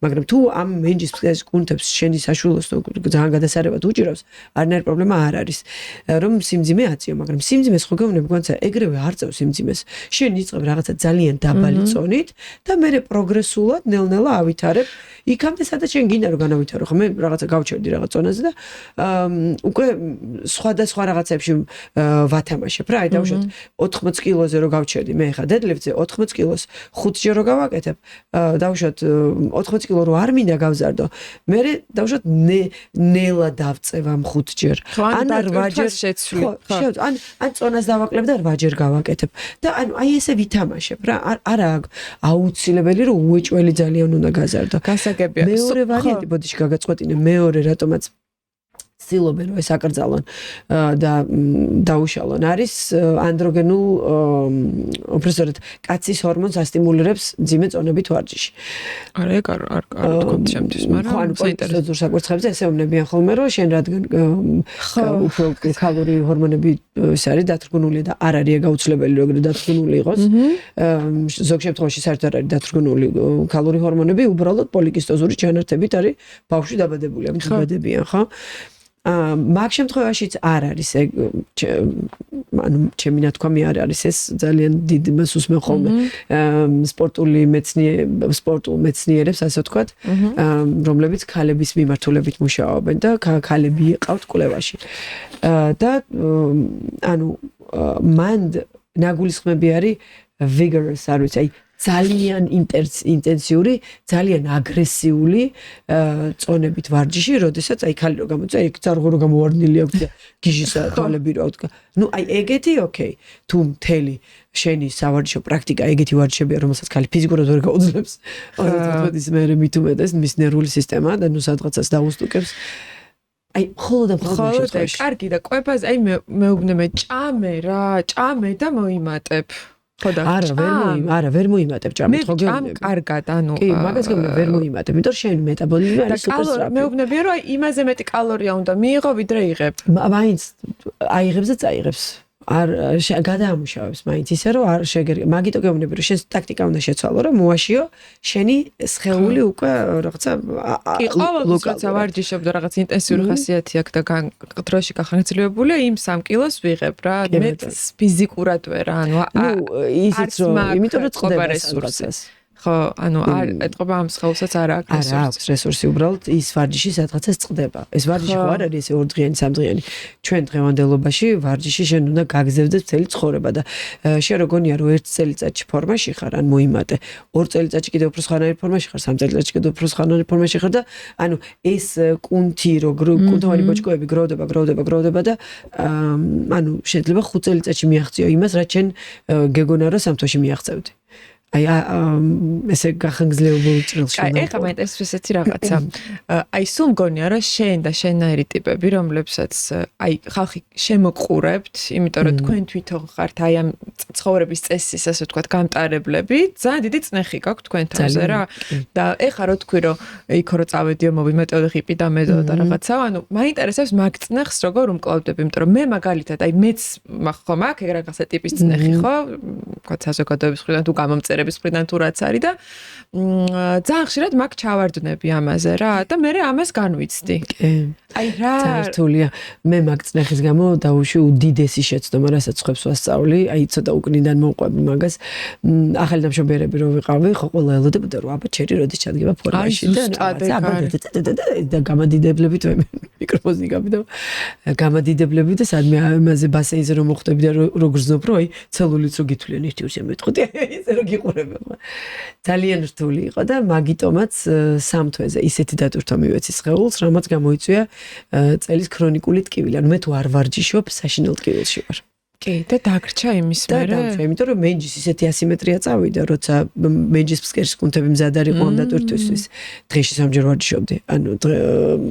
მაგრამ თუ ამ მენჯის ფსკერის კუნთებს შენი საშვილოს ძალიან გადასარევად უჭირავს არანაირი პრობლემა არ არის რომ სიმძიმე აწიო მაგრამ სიმძიმეს ხო გეუბნები განსა ეგრევე არ წევს სიმძიმეს შენ იწყებ რაღაცა ძალიან დაბალი წონით და მე პროგრესულად ნელ-ნელა ავითარებ იქამდე სადაც შენ გინდა რომ განავითარო ხო მე რაღაცა გავჩერდი რაღაც წონაზე და უკვე სხვადასხვა რაღაცებში ვათამაშებ რა აი დავუშვათ 80 კილოზე რო გავჩერდი მე ხა დედლიფტზე 80 კილოს 5 ჯერ რო გავაკეთებ დავუშვათ 80 კილო რო არ მინდა გავზარდო მე დავუშვათ ნელა დავწევ ამ 5 ჯერ ან 8 ჯერ შეცვლი ან წონას დავაკლებ და 8 ჯერ გავაკეთებ და ანუ აი ესე ვითამაშებ რა არა აუცილებელი რომ უეჭველი ძალიან უნდა გაზარდო გასაგებია მეორე ვარიანტი ბოდიში გაგაწყვეტინე მეორე რატომაც ცდილობენ რომ ეს აკრძალონ და დაუშალონ არის ანდროგენულ უბრალოდ კაცის ჰორმონს ასტიმულირებს მძიმე წონებით ვარჯიში არა ეგ არ თქვით შემთთვის მაგრამ საინტერესო საკურცხებზე ესე უმნებიან ხოლმე რომ შენ რადგან უფრო ქალური ჰორმონები ეს არის დათრგუნული და არ არის გაუცლებელი რომ დათრგუნული იყოს ზოგ შემთხვევაში საერთოდ არ არის დათრგუნული ქალური ჰორმონები უბრალოდ პოლიკისტოზური ჩანართებით არის ბავშვი დაბადებული ამ დაბადებიან ხო მაგ შემთხვევაშიც არ არის ანუ ჩემი ნათქვამი არ არის ეს ძალიან დიდ მას უსმენ ხოლმე სპორტულ მეცნიერებს ასე ვთქვათ რომლებიც ქალების მიმართულებით მუშაობენ და ქალები იყავთ კვლევაში და ანუ მან ნაგულისხმები არის vigorous არ ვიცი აი ძალიან ინტენსიური, ძალიან აგრესიული წონებით ვარჯიში, როდესაც აი ხალი რო გამოწა, ეგ წარღო რო გამოვარდნილი აქვს და გიჟისა თვალები რო აქვს. ნუ აი ეგეთი ოკეი. თუ მთელი შენი სავარჯიშო პრაქტიკა ეგეთი ვარჯიშებია, რომელსაც ხალი ფიზიკურად ვერ გაუძლებს. 15-ის მერე მით უმეტეს მის ნერვული სისტემა და ნუ სადღაცას დაუსტუკებს. აი ხოლოდ კარგი და კვებაზე აი მეუბნები ჭამე და მოიმატებ. არა, ვერ მოიმატებ ჭამით, ხო გეუბნები. კარგად, ანუ კი, მაგას გეუბნები, ვერ მოიმატებ, იმიტომ რომ შენი მეტაბოლიზმი არის სუპერ სწრაფი. მეუბნებია რომ აი იმაზე მეტი კალორია უნდა მიიღო, ვიდრე იღებ. მაინც აიღებს და წაიღებს. არ გადაამუშავებს მაინც ისე რომ არ შეგერი მაგიტო გეუბნები რომ შენს ტაქტიკა უნდა შეცვალო რომ მოაშიო შენი სხეული უკვე რაღაცა კი ყოველთვის რაცა ვარჯიშობ და რაღაც ინტენსიური ხასიათი აქვს და დროში გახანგრძლივებულია იმ 3 კილოს ვიღებ რა მე ფიზიკურად ვერ ანუ ისიც რომ იმიტომ რომ წყდება რესურსს ხო, ანუ არ ეთყობა ამ სხეულსაც არ აქვს რესურსი. არა აქვს რესურსი, უბრალოდ ის ვარჯიში სადღაცას წყდება. ეს ვარჯიში ხო არ არის ესე 2 დღიანი, 3 დღიანი. ჩვენ დღევანდელობაში ვარჯიში შენ უნდა გაგზავნე მთელი ცხოვრება და შენ როგორია რომ 1 წელიწადში ფორმაში ხარ, ან მოიმატე. 2 წელიწადში კიდევ უფრო სხვანაირი ფორმაში ხარ, 3 წელიწადში კიდევ უფრო სხვანაირი ფორმაში ხარ და ანუ ეს კუნთი კუნთოვანი ბოჭკოები გროვდება და ანუ შეიძლება 5 წელიწადში მიაღწიო იმას, რაც შენ გეგონა რომ 3 თვეში მიაღწევდი. აი ესე გახანგრძლივებულ წრილში უნდა. აი, ეხლა მაინტერესებს ესეთი რაღაცა. აი, სულ მგონია, რომ შენ და შენაირი ტიპები, რომლებსაც აი ხალხი შემოყურებთ, იმიტომ რომ თქვენ თვითონ ხართ აი ამ ცხოვრების წესის, ასე ვთქვათ, გამტარებლები, ძალიან დიდი წნეხი გაქვთ თქვენ თავზე რა. და ეხლა რო თქვი, რომ იქ რო წავედიო, მოვიმეტეო ხიპი და მედო და რაღაცა, ანუ მაინტერესებს მაგ წნეხს როგორ უმკლავდები, იმიტომ რომ მე მაგალითად აი მეც ხო მაქვს ეგ რაღაცა ტიპის წნეხი, ხო? ვთქვათ, საზოგადოების მხრიდან თუ გამომწერების მხრიდან თუ რაც არის და ძალიან ხშირად მაგ ჩავარდნები ამაზე რა და მე ამას განვიცდი. კი. აი რა რთულია. მე მაგ წნეხის გამო დავუშვი უდიდესი შეცდომა, რასაც ხვებს ვასწავლი, აი ცოტა უკნიდან მომყვები მაგას. ახალი დამშობერები რო ვიყავი, ხო ყველა ელოდებოდა რომ აბა ჩერი როდის ჩადგება ფორმაში და გამადიდებლებით მიკროფონი გამიდა. გამადიდებლებით და სადმე ამაზე ბასეინზე რომ მოხვდები და რო გრძნობ რომ აი ცელულიც რო გითვლიან 1-2-3 ესე რო გიყურებ. ძალიან რთული იყო და მაგიტომაც 3 თვეზე ისეთი დატვირთვა მივეცი სხეულს, რამაც გამოიწვია წელის ქრონიკული ტკივილი. ანუ მე თუ არ ვარჯიშობ, საშინელ ტკივილში ვარ. კი, და დაგრჩა იმის მერე. იმიტომ რომ მენჯის ისეთი ასიმეტრია წავიდა, როცა მენჯის ფსკერის კუნთები მზად არ იყო ამ დატვირთვისთვის. დღეში 3 ჯერ ვარჯიშობდი. ანუ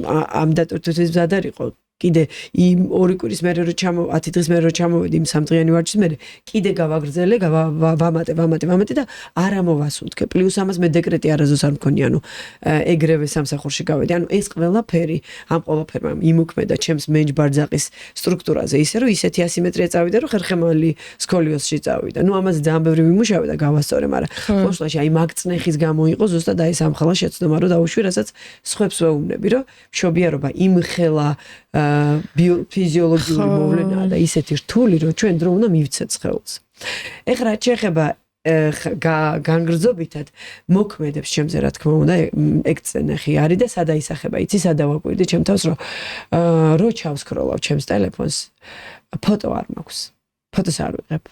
ამ დატვირთვისთვის მზად არ იყო. კიდე იმ 2 კვირის მერე რო 10 დღის მერე რო ჩამოვედი იმ 3 დღიანი ვარჯიშის მერე, კიდე გავაგრძელე, ვამატე და არ ამოვასუნთქე. პლუს ამას მე დეკრეტი არასდროს არ მქონია, ანუ ეგრევე სამსახურში გავედი. ანუ ეს ყველაფერი, ამ ყველაფერმა იმოქმედა ჩემს მენჯ-ბარძაყის სტრუქტურაზე, ისე რომ ისეთი ასიმეტრია წავიდა, რომ ხერხემალი სკოლიოზში წავიდა. ნუ ამაზე ძალიან ბევრი მიმუშავე და გავასწორე, მაგრამ ყოველშაბათში აი მაგ წნეხის გამო იყო ზუსტად აი ეს ამხელა შეცდომა, რომ დავუშვი, რასაც სხვებს ვეუბნები, რომ მშობიარობა იმ ხელა ფიზიოლოგიური მოვლენაა და ისეთი რთული, რომ ჩვენ დრო უნდა მივცეთ სხეულს. ეხლა რაც შეეხება განგრძობითად მოქმედებს ჩემზე რა თქმა უნდა ეგ წნეხი არის და სადა ისახება, იცი სადა ვაკვირდი ჩემ თავს, რომ ჩავსკროლავ ჩემს ტელეფონს, ფოტო არ მაქვს. ფოტოს არ ვიღებ.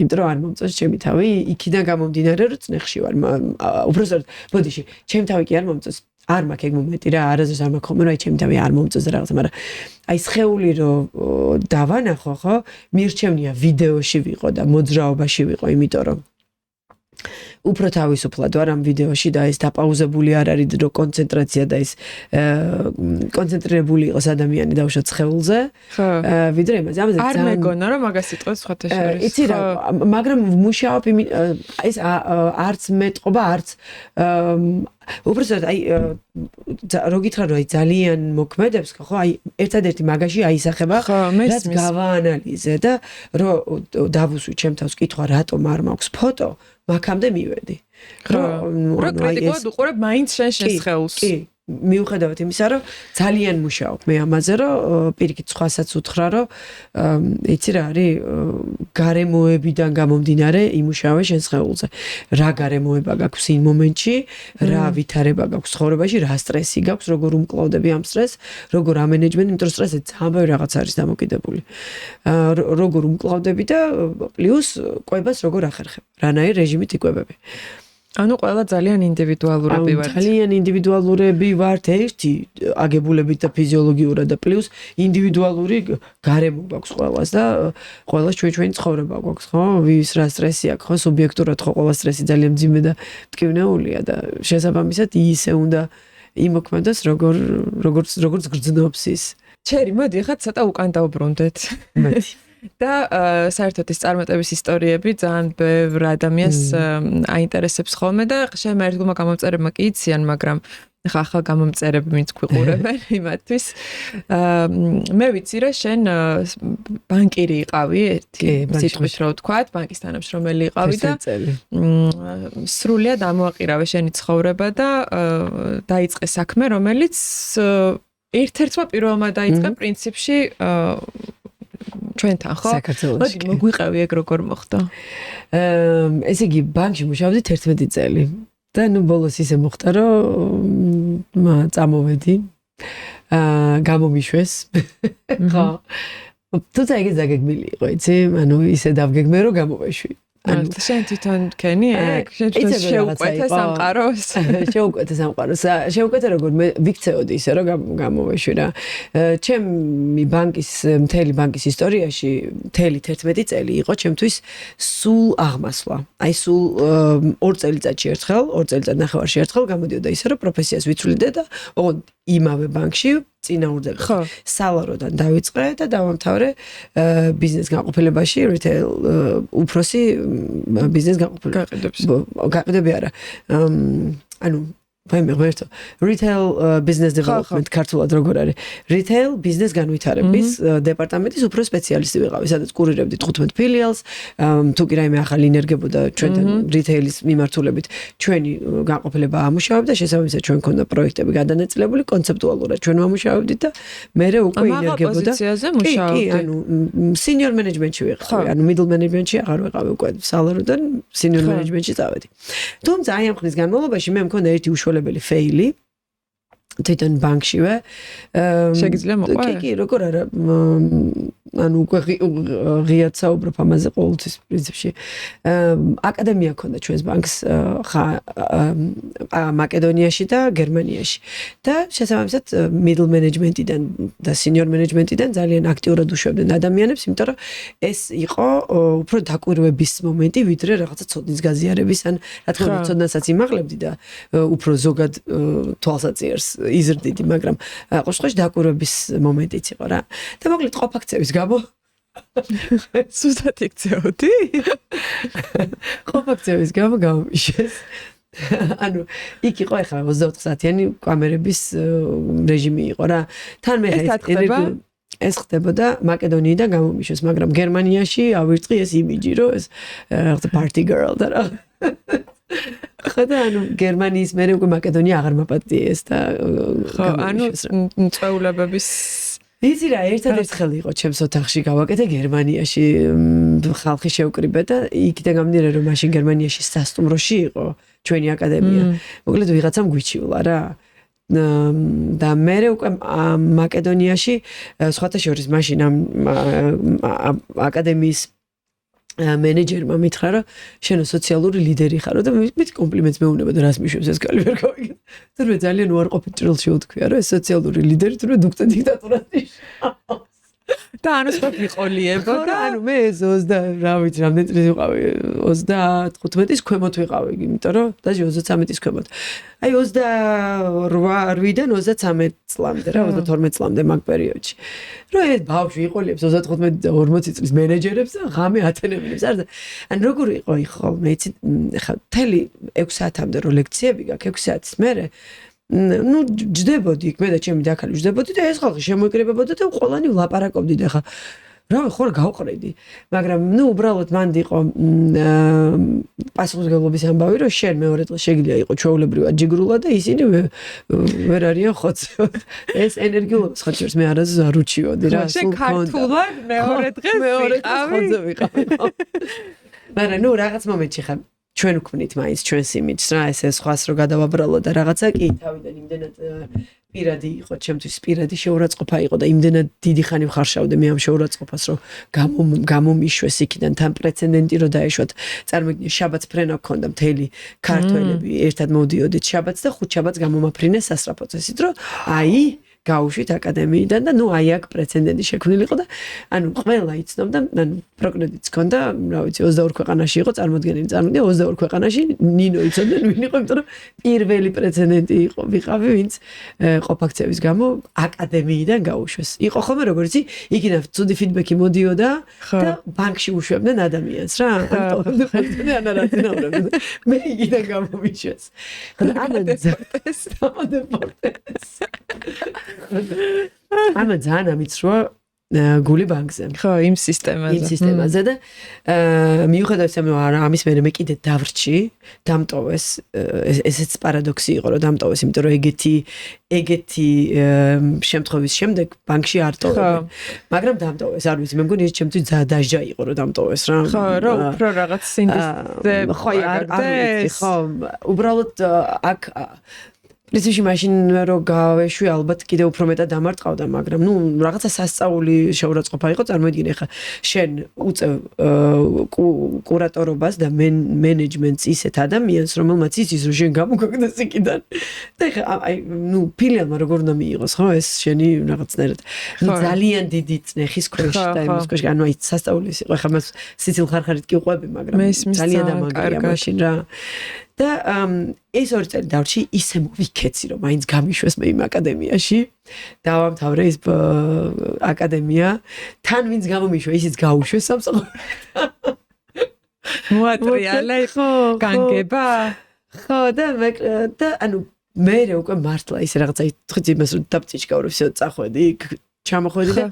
იმიტომ რომ არ მომწონს ჩემი თავი, იქიდან გამომდინარე, რომ წნეხში ვარ. უბრალოდ ბოდიში, ჩემი თავი კი არ მომწონს. არ მაქვს ეგ მომენტი რა, არასდროს არ მაქვს ხოლმე რომ აი ჩემი თავი არ მომწონს რაღაცა, მაგრამ აი სხეული რომ დავანახო, ხო, მირჩევნია ვიდეოში ვიყო და მოძრაობაში ვიყო, იმიტომ რომ უფრო თავისუფლად ვარ ამ ვიდეოში და ეს დაპაუზებული არ არის რომ კონცენტრაცია და ეს კონცენტრირებული იყოს ადამიანი დაუშვათ სხეულზე. ვიდრე იმაზე არ მეგონა რომ მაგას იტყვის სხვათა შორის. იცი რა, მაგრამ მუშაობ ეს არც მეტყობა, არც უბრალოდ აი რო გითხრა რომ აი ძალიან მოქმედებს ხო აი ერთადერთი მაგაში აისახება რაც გავაანალიზე და რო დავუსვი ჩემ თავს კითხვა რატომ არ მაქვს ფოტო მაგამდე მივედი რო კრიტიკულად უყურებ მაინც შენ სხეულს კი მიუხედავად იმისა, რომ ძალიან მუშაობ მე ამაზე, რომ პირიქით სხვასაც უთხრა, რომ იცი რა არის გარემოებიდან გამომდინარე იმუშავე შენ სხეულზე. რა გარემოება გაქვს იმ მომენტში, რა ვითარება გაქვს ცხოვრებაში, რა სტრესი გაქვს, როგორ უმკლავდები ამ სტრესს, როგორ ამენეჯმენტი, იმიტომ რომ სტრესი ძალიან ბევრი რაღაც არის დამოკიდებული. როგორ უმკლავდები და პლუს კვებას როგორ ახერხებ. რანაირ რეჟიმით იკვებები. ანუ ყველა ძალიან ინდივიდუალურები ვართ. ძალიან ინდივიდუალურები ვართ ერთი აგებულებით და ფიზიოლოგიურად და პლუს ინდივიდუალური გარემო გვაქვს ყველას და ყველას ჩვენი ცხოვრება გვაქვს, ხო? ვის რა სტრესი აქვს, ხო? სუბიექტურად ხო ყველა სტრესი ძალიან მძიმე და მტკივნეულია და შესაბამისად ისე უნდა იმოქმედოს როგორც გრძნობს ის. ჩერი, მოდი ახლა ცოტა უკან დავბრუნდეთ. მეტი და საერთოდ ის წარმატების ისტორიები ძალიან ბევრ ადამიანს აინტერესებს ხოლმე და შემე ერთგულმა გამომწერებმა კი იციან, მაგრამ ახლა გამომწერები ვინც გვიყურებენ იმათთვის. მე ვიცი რა შენ ბანკირი იყავი ერთი სიტყვით რო ვთქვათ, ბანკის თანამშრომელი იყავი და სრულიად ამოაყირავე შენი ცხოვრება და დაიწყე საქმე, რომელიც ერთ-ერთმა პირველმა დაიწყე პრინციპში ჩვენთან, ხო? საქართველოში. მოგვიყევი ეგ როგორ მოხდა? ესე იგი, ბანკში მუშაობდი 11 წელი. და ნუ ბოლოს ისე მოხდა, რომ წამოვედი. გამომიშვეს. ხო. თუმცა ეგეც დაგეგმილი იყო, იცი? ანუ ისე დავგეგმე, რომ გამოვეშვი. შენ თვითონ კენი ეგ შენ თვითონ შეუყვეთე სამყაროს შეუყვეთე სამყაროს შეუყვეთე როგორ მე ვიქცეოდი ისე რომ გამოვეშვი რა ჩემი ბანკის მთელი ბანკის ისტორიაში მთელი 11 წელი იყო ჩემთვის სულ აღმასვლა აი სულ 2 წელიწადში ერთხელ 2 წელიწად ნახევარში ერთხელ გამოდიოდა ისე რომ პროფესიას ვიცვლიდე და ოღონდ იმავე ბანკში წინაურდება. სალაროდან დავიწყე და დავამთავრე ბიზნეს გაყოფილებაში, retail უფროსი ბიზნეს გაყიდვები არა. ანუ ვაიმე ღერთო retail business development ქართულად როგორ არის retail business განვითარების დეპარტამენტის უფრო სპეციალისტი ვიყავი სადაც კურირებდი 15 ფილიალს თუ კი რაიმე ახალი ინერგებოდა ჩვენთან retail-ის მიმართულებით ჩვენი განყოფილება ამუშავებდა შესაბამისად ჩვენ ქონდა პროექტები გადანაწილებული კონცეპტუალურად ჩვენ ვამუშავებდით და მე უკვე ინერგებოდა კი ანუ senior management-ში ვიყავი ანუ middle management-ში აღარ ვიყავი უკვე სალაროდან senior management-ში წავედი თუმცა აი ამ ხნის განმავლობაში მე მქონდა ერთი უშუალებელი ფეილი თვითონ ბანკშივე შეგიძლია მოყვა კი როგორ არა ანუ უკვე ღიად საუბრობ ამაზე ყოველთვის პრინციპში აკადემია ქონდა ჩვენს ბანკს მაკედონიაში და გერმანიაში და შესაბამისად middle management-იდან და senior management-იდან ძალიან აქტიურად უშვებდნენ ადამიანებს იმიტომ რომ ეს იყო უფრო დაკვირვების მომენტი ვიდრე რაღაცა ცოდნის გაზიარების ან რა თქმა უნდა ცოდნასაც იმაღლებდი და უფრო ზოგად თვალსაჩინოს იზრდიდი მაგრამ ყოველთვის დაკვირვების მომენტიც იყო რა და მოკლედ ყოფაქცევის გამო სუსტად იქცეოდი ყოფაქცევის გამო გამიშეს ანუ იქ იყო ახლა 24 საათიანი კამერების რეჟიმი იყო რა თან მე ეს ხდებოდა მაკედონიიდან გამომიშეს მაგრამ გერმანიაში ავირწყი ეს იმიჯი რომ ეს რაღაცა party girl და რა ხოდა ანუ გერმანიის მერე უკვე მაკედონია აღარ მაპატიეს და ანუ წვეულებების იცი რა ერთადერთხელ იყო ჩემს ოთახში გავაკეთე გერმანიაში ხალხი შეუკრიბა და იქიდან გამდინარე რომ მაშინ გერმანიაში სასტუმროში იყო ჩვენი აკადემია მოკლედ ვიღაცამ გვიჩივლა რა და მე უკვე მაკედონიაში სხვათა შორის მაშინ ამ აკადემიის მენეჯერმა მითხრა რომ შენ სოციალური ლიდერი ხარო და მით კომპლიმენტს მეუბნება და რას მიშვებს ეს კალი ვერ გავიგე. თუმცა ძალიან უარყოფით ჭრილში უთქვია რომ ეს სოციალური ლიდერი თუმცა დუქტა დიქტატურაში. და ანუ სხვა ვიყოლიებო და ანუ მე ეს 20 რა ვიცი რამდენი წელი ვიყავი 35-ის ქვემოთ ვიყავი იმიტომ რომ დაჟე 33-ის ქვემოთ. აი 28-დან 33 წლამდე რა 32 წლამდე მაგ პერიოდში. რომ ეს ბავშვი იყოლიებს 35-40 წლის მენეჯერებს და ღამე ათენებებს არა. ან როგორი იყო ხოლმე იცი ხა თელი 6 საათამდე რო ლექციები გაქვს 6 საათის მერე ну ჯდებოდი იქ მე და ჩემი დაქალი ჯდებოდი და ეს ხალხი შემოიკრიბებოდა და ყველანი ვლაპარაკობდით ახლა რა ხო გავყრედი მაგრამ ნუ უბრალოდ მანდ იყო პასუხისმგებლობის ამბავი რომ შენ მეორე დღეს შეგიძლია იყო ჩვეულებრივად ჯიგრულა და ისინი ვერ არიან ხოცი ეს ენერგიულობს ხოჭერს მე არასდროს არ უჩიოდი რა შენ ქართულად მეორე დღეს ვიყავი მაგრამ ნუ რაღაც მომენტში ხარ ჩვენ ვქმნით მაინც ჩვენს იმიჯს რა ესე სხვას რო გადავაბრალო და რაღაცა კი თავიდან იმდენად პირადი იყო ჩემთვის პირადი შეურაცხყოფა იყო და იმდენად დიდი ხანი ვხარშავდი მე ამ შეურაცხყოფას რომ გამომიშვეს იქიდან თან პრეცედენტი რო დაეშვათ წარმოგიდგენთ შაბათს ფრენა გქონდა მთელი ქართველები ერთად მოვდიოდით შაბათს და ხუთ შაბათს გამომაფრინეს სასწრაფო პროცესით რომ აი გავუშვით აკადემიიდან და ნუ აი აქ პრეცედენტი შექმნილიყო და ანუ ყველა იცნობდა ანუ პროგრედიც ჰქონდა რა ვიცი 22 ქვეყანაში იყო წარმოდგენილი 22 ქვეყანაში ნინო იცოდნენ ვინ იყო იმიტომ რომ პირველი პრეცედენტი იყო ვიყავი ვინც ყოფაქცევის გამო აკადემიიდან გაუშვეს იყო ხოლმე როგორც იქიდან ცუდი ფიდბექი მოდიოდა და ბანკში უშვებდნენ ადამიანს რა ანუ მე იქიდან გამომიშვეს ამა ძალიან ამიცროა გული ბანკზე. ხო, იმ სისტემაზე. და მიუხედავად იმისა, რომ ამის მერე მე კიდე დავრჩი, დამტოვეს, ესეც პარადოქსი იყო, რომ დამტოვეს, იმიტომ რომ ეგეთი შემთხვევის შემდეგ ბანკში არ ტოვებენ. მაგრამ დამტოვეს, არ ვიცი, მე მგონი ეს ჩემთვის დაჟა იყო, რომ დამტოვეს რა. ხო, რომ უფრო რაღაც სინდისზე ხო, არ ვიცი, ხო, უბრალოდ აქ პრინციპში მაშინ რომ გავეშვი ალბათ კიდე უფრო მეტად დამარტყავდა მაგრამ ნუ რაღაცა სასწაული შეურაცხყოფა იყო წარმოიდგინე ხა შენ უწევ კურატორობას და მენეჯმენტს ისეთ ადამიანს რომელმაც იცის რომ შენ გამოგაგდეს იქიდან და ხა აი ნუ ფილიალმა როგორ უნდა მიიღოს ხო ეს შენი რაღაცნაირად ნუ ძალიან დიდი წნეხის ქვეშ და იმის ქვეშ ანუ აი სასწაული იყო ხა მას სიცილ ხარხარით კი უყვები მაგრამ ძალიან დამაგრია მაშინ რა და ეს ორი წელი დავრჩი ისე მოვიქეცი რომ მაინც გამიშვეს მე იმ აკადემიაში დავამთავრე ის აკადემია თან ვინც გამომიშვა ისიც გაუშვეს სამსახურში მოატრიალა იყო განგება ხო და ანუ მე უკვე მართლა ისე რაღაცა ხიცი იმას რომ დაბჭიჭკავ რომ всё წახვედი ჩამოხვედი და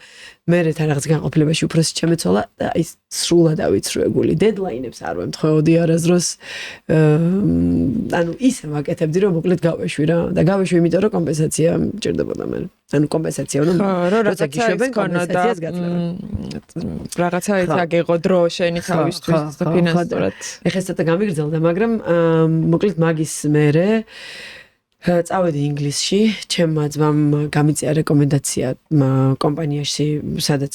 მე თან რაღაც განყოფილებაში უფროსი ჩემეცოლა და აი სრულად ავიცრუე გული დედლაინებს არ ვემთხოვდი არასდროს ანუ ისე ვაკეთებდი რომ მოკლედ გავეშვი რა და გავეშვი იმიტომ რომ კომპენსაცია მჭირდებოდა მე ანუ კომპენსაცია რომ როცა გიშვებენ კომპენსაციას გაწევა რაღაცა ის აგეღო დრო შენი თავისთვის ფინანსურად ეხლა ცოტა გამიგრძელდა მაგრამ მოკლედ მაგის მერე წავედი ინგლისში, ჩემმა ძმამ გამიწია რეკომენდაცია კომპანიაში, სადაც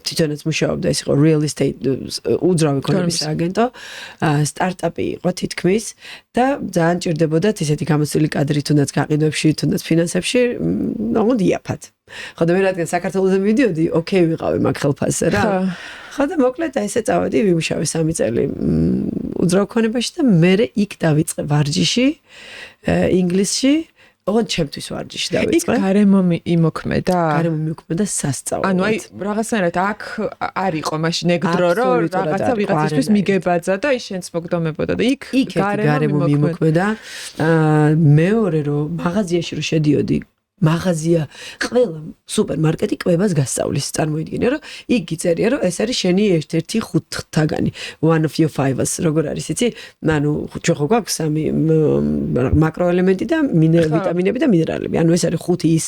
თვითონაც მუშაობდა, ეს იყო real estate უძრავი ქონების აგენტო, სტარტაპი იყო თითქმის და ძალიან ჭირდებოდათ ისეთი გამოცდილი კადრი თუნდაც გაყიდვებში, თუნდაც ფინანსებში, ნუ იაფად. ხო და მე რადგან საქართველოსზე მივიდიოდი, ოკეი ვიყავი მაგ ხელფასზე რა. ხო და მოკლედ აი ესე წავედი, ვიმუშავე 3 წელი უძრავ ქონებაში და მე იქ დავიწყე ვარჯიში ინგლისში ოღონდ ჩემთვის ვარჯიში დავიწყე. იქ გარემო იმოქმედა? გარემო იმოქმედა სასწაულად. ანუ აი რაღაცნაირად აქ არ იყო მაშინ ეგ დრო რომ რაღაცა ვიღაცისთვის მიგებაძა და ის შენც მოგდომებოდა და იქ გარემო იმოქმედა. მეორე რომ მაღაზიაში რომ შედიოდი მაღაზია ყველა სუპერმარკეტი კვებას გასწავლის წარმოიდგინე რომ იქ გიწერია რომ ეს არის შენი ერთ-ერთი ხუთთაგანი one of your fivers როგორ არის იცი ანუ ჩვენ ხო გვაქვს სამი მაკროელემენტი და ვიტამინები და მინერალები ანუ ეს არის ხუთი ის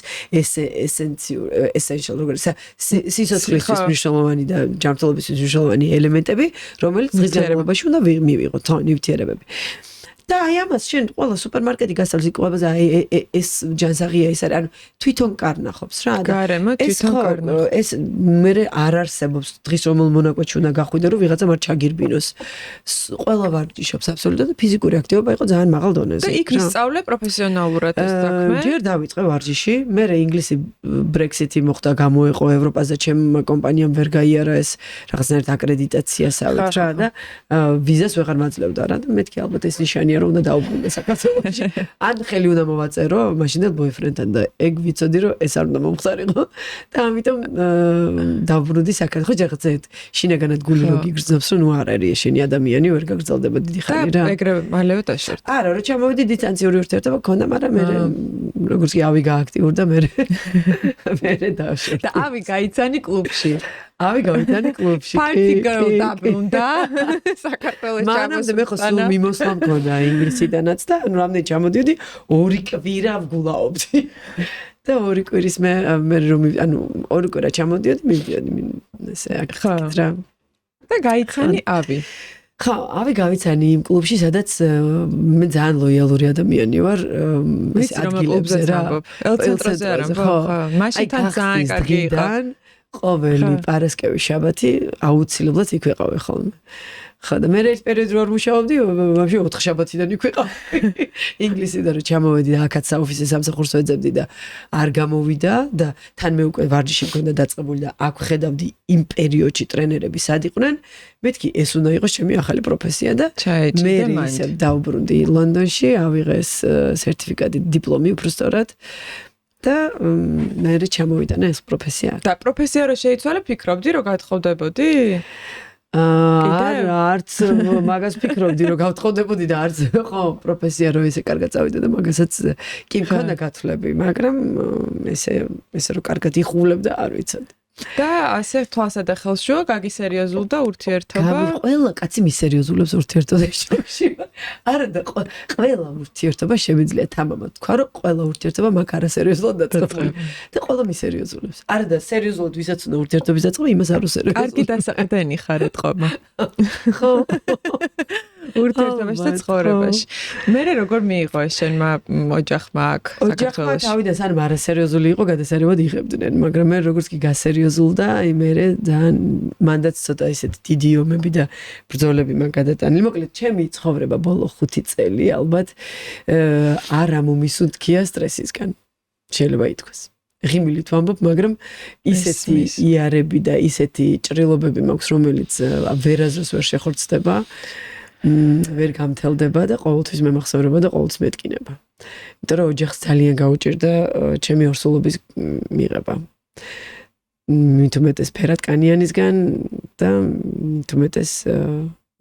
essential როგორ სიცოცხლისთვის მნიშვნელოვანი და ჯანმრთელობისთვის მნიშვნელოვანი ელემენტები რომელიც დღის განმავლობაში უნდა მივიღოთ ნივთიერებები და აი ამას შენ ყველა სუპერმარკეტი გასწავლის იყვებაზე აი ეს ჯანსაღია ის არის ანუ თვითონ კარნახობს რა და გარემო თვითონ კარნახობს ეს მე არ არსებობს დღის რომელ მონაკვეთში უნდა გახვიდე რომ ვიღაცა არ ჩაგირბინოს ყველა ვარჯიშობს აბსოლუტურად და ფიზიკური აქტივობა იყო ძალიან მაღალ დონეზე და იქ ისწავლე პროფესიონალურად ეს საქმე ჯერ დავიწყე ვარჯიში მე ინგლისი ბრექსიტი მოხდა გამოეყო ევროპაზე ჩემ კომპანიამ ვერ გაიარა ეს რაღაცნაირად აკრედიტაციასავით რა და ვიზას ვეღარ მაძლევდა რა და მეთქი ალბათ ეს ნიშანი რომ უნდა დაუბრუნდე საქართველოში. ან ხელი უნდა მოვაწერო მაშინდელ ბოიფრენდთან და ეგ ვიცოდი რომ ეს არ უნდა მომხდარიყო და ამიტომ დავბრუნდი საქართველოში. ხო ჯერ შინაგანად გული რო გიგრძნობს რომ ნუ არ არის შენი ადამიანი ვერ გაგრძელდება დიდი ხანი რა. და ეგრევე მალევე დაშორდა. არა რომ ჩამოვიდი დისტანციური ურთიერთობა გქონდა, მაგრამ მე როგორც კი ავი გააქტიურდა მე დავშევ. და ავი გაიცანი კლუბში. ავი გავიცანი კლუბში. Party girl დაბრუნდა საქართველოს მანამდე მე ხო სულ მიმოსვლა მქონდა ინგლისიდანაც და რამდენი ჩამოდიოდი 2 კვირა ვგულაობდი. და 2 კვირის მე რომ ორი კვირა ჩამოდიოდი მივდიოდი ესე აქ რა. და გაიცანი ავი. ხო, ავი გავიცანი იმ კლუბში, სადაც მე ძალიან ლოიალური ადამიანი ვარ, ეს ადგილებზე რა. ელცენტროზე არა, ხო. მაშინ თან ძალიან კარგი იყო. ყოველი პარასკევის შაბათი აუცილებლად იქ ვიყავი ხოლმე. ხო, და მე ერთ პერიოდში ვარ მუშაობდი, ვაფშე 4 შაბათიდან იქ ვიყავი. ინგლისიდან რომ ჩამოვედი და აქაც საოფისე სამსახურს ვეძებდი და არ გამოვიდა და თან მე უკვე ვარჯიში მქონდა დაწყებული და აქ ხედავდი იმ პერიოდში ტრენერები სად იყვნენ, მეთქი ეს უნდა იყოს ჩემი ახალი პროფესია და მე ისე დავბრუნდი ლონდონში, ავიღე ეს სერტიფიკატი, დიპლომი უბრალოდ და მე ჩამოვიტანა ეს პროფესია. და პროფესია რო შეიცვალე, ფიქრობდი რომ გათხოვდებოდი? არც მაგას ფიქრობდი რომ გავთხოვდებოდი და არც ხო პროფესია რომ ესე კარგად წავიდა და მაგასაც კი მქონდა გათვლები, მაგრამ ესე რომ კარგად იხულებდა არ ვიცოდი. და ასე თვალსა და ხელშუა გაგისერიოზულდა ურთიერთობა? ყველა კაცი მისერიოზულებს ურთიერთობაში. არა და ყველა ურთიერთობა შემიძლია თამამად თქვა რომ ყველა ურთიერთობა მაგ არასერიოზულად დაწყებული. და ყველა მისერიოზულებს. არა და სერიოზულად ვისაც უნდა ურთიერთობის დაწყობა, იმას არ უსერიოზულად. კარგი დასაყრდენი ხარეთ ხომა. ხო. ურთიერთობაში და ცხოვრებაში. მე როგორ მიიღო ეს შენმა ოჯახმა აქ საქართველოში? ოჯახმა თავიდან სანამ არასერიოზული იყო, გადასარევად იღებდნენ, მაგრამ მე როგორც კი გასერიოზულდა, აი მე ძალიან მანდაც ცოტა ისეთი დიდი ომები და ბრძოლები მაგ გადატანილი. მოკლედ, ჩემი ცხოვრება ბოლო 5 წელი ალბათ არ ამომისუნთქია სტრესისგან. შეიძლება ითქვას. ღიმილით ვამბობ, მაგრამ ისეთი იარები და ისეთი ჭრილობები მაქვს, რომელიც ვერაზოს ვერ შეხორცდება. ვერ გამთელდება და ყოველთვის მემახსოვრება და ყოველთვის მეტკინება. იმიტომ რომ ოჯახს ძალიან გაუჭირდა ჩემი ორსულობის მიღება. მithumetes ფერატკანიანისგან და მithumetes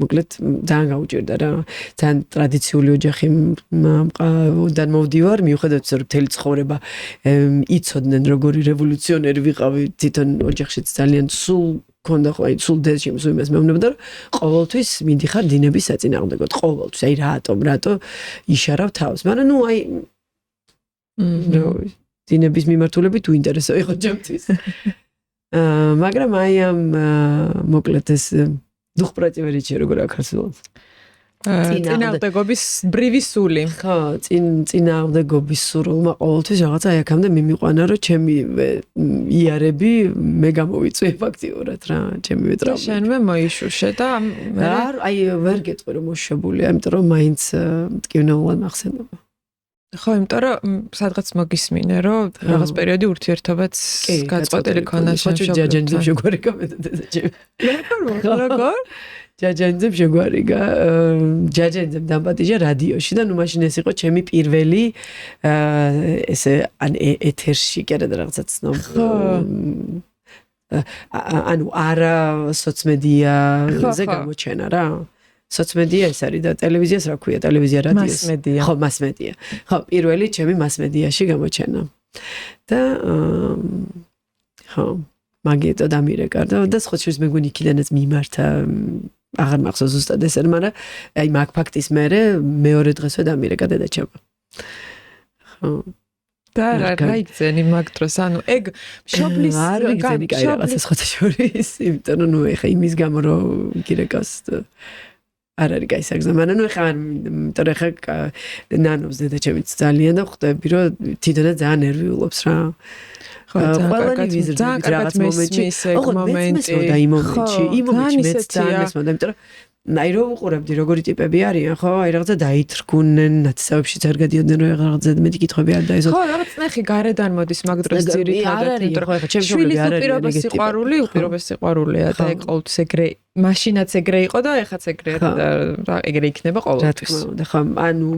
მოკლედ ძალიან გაუჭირდა რა. ძალიან ტრადიციული ოჯახი მყავდან მოვდივარ, მიუხედავად იმისა, რომ მთელი ცხოვრება იცოდნენ როგორი რევოლუციონერი ვიყავი, თვითონ ოჯახშიც ძალიან სულ კონდა ხო აი სულ დედაში იმას მეუბნებოდა რომ ყოველთვის მიდიხარ დინების საწინააღმდეგოდ ყოველთვის აი რატო იშარავ თავს მაგრამ ნუ აი დინების მიმართულებით უინტერესო იყო ჩემთვის მაგრამ აი ამ მოკლედ ეს დუხპრატივერიჩი როგორ აქასილოს წინააღმდეგობის ბრივი სული. ხო, წინააღმდეგობის სურვილმა ყოველთვის რაღაცა აი აქამდე მიმიყვანა, რომ ჩემი იარები მე გამოვიწვი ფაქტიურად რა, ჩემი ტრაუმა. შენვე მოიშუშე და აი ვერ გეტყვი რომ მოშებულია, იმიტომ რომ მაინც მტკივნეულად მახსენდება. ხო, იმიტომ რომ სადღაც მოგისმინე, რომ რაღაც პერიოდი ურთიერთობაც გაწყვეტილი ქონდა შენშობ. ჯაჯანძებ შეგვარი გამედადა ჩემი. როგორ? ჯაჯანძებ შეგვარიგა ჯაჯანძებ დამპატიჟა რადიოში და ნუ მაშინ ეს იყო ჩემი პირველი ესე ან ეთერში კი არა რაღაცა ცნობ ანუ არა სოციმედიაზე გამოჩენა რა სოციმედია ეს არის და ტელევიზიას რა ქვია ტელევიზია რადიოს ხო მასმედია ხო პირველი ჩემი მასმედიაში გამოჩენა და ხო მაგიტო დამირეკა და სხვა შორის მეგონი იქიდანაც მიმართა აღარ მახსოვს ზუსტად ეს არ მაგრამ აი მაგ ფაქტის მერე მეორე დღესვე დამირეკა დედაჩემ ხო და რა იგზენი მაგ დროს ანუ ეგ მშობლის არ იგზენი კაი რაღაცა სხვა შორის იმიტომ რომ ნუ ეხა იმის გამო რომ გირეკას არ არის კაი საგზა მაგრამ ნუ ეხა იმიტომ რომ ეხა ნანოს დედაჩემიც ძალიან და ხვდები რომ თვითონაც ძალიან ნერვიულობს რა ყველანი ვიზრდებით რაღაც მომენტში მომენტი და იმ მომენტში მეც ძალიან მესმოდა იმიტომ რომ აი რო უყურებდი როგორი ტიპები არიან ხო აი რაღაცა დაითრგუნენ ნაცსავებშიც არ გადიოდნენ რომ რაღაცა მეტი კითხვები არ დაესოთ ხო რაღაც ნახი გარედან მოდის მაგ დროს ძირითადად იმიტომ რომ ჩემ შვილის უპირობეს სიყვარულია და ეგ ყოველთვის ეგრე მაშინაც ეგრე იყო და ეხაც ეგრე და ეგრე იქნება ყოველთვის და ხო ანუ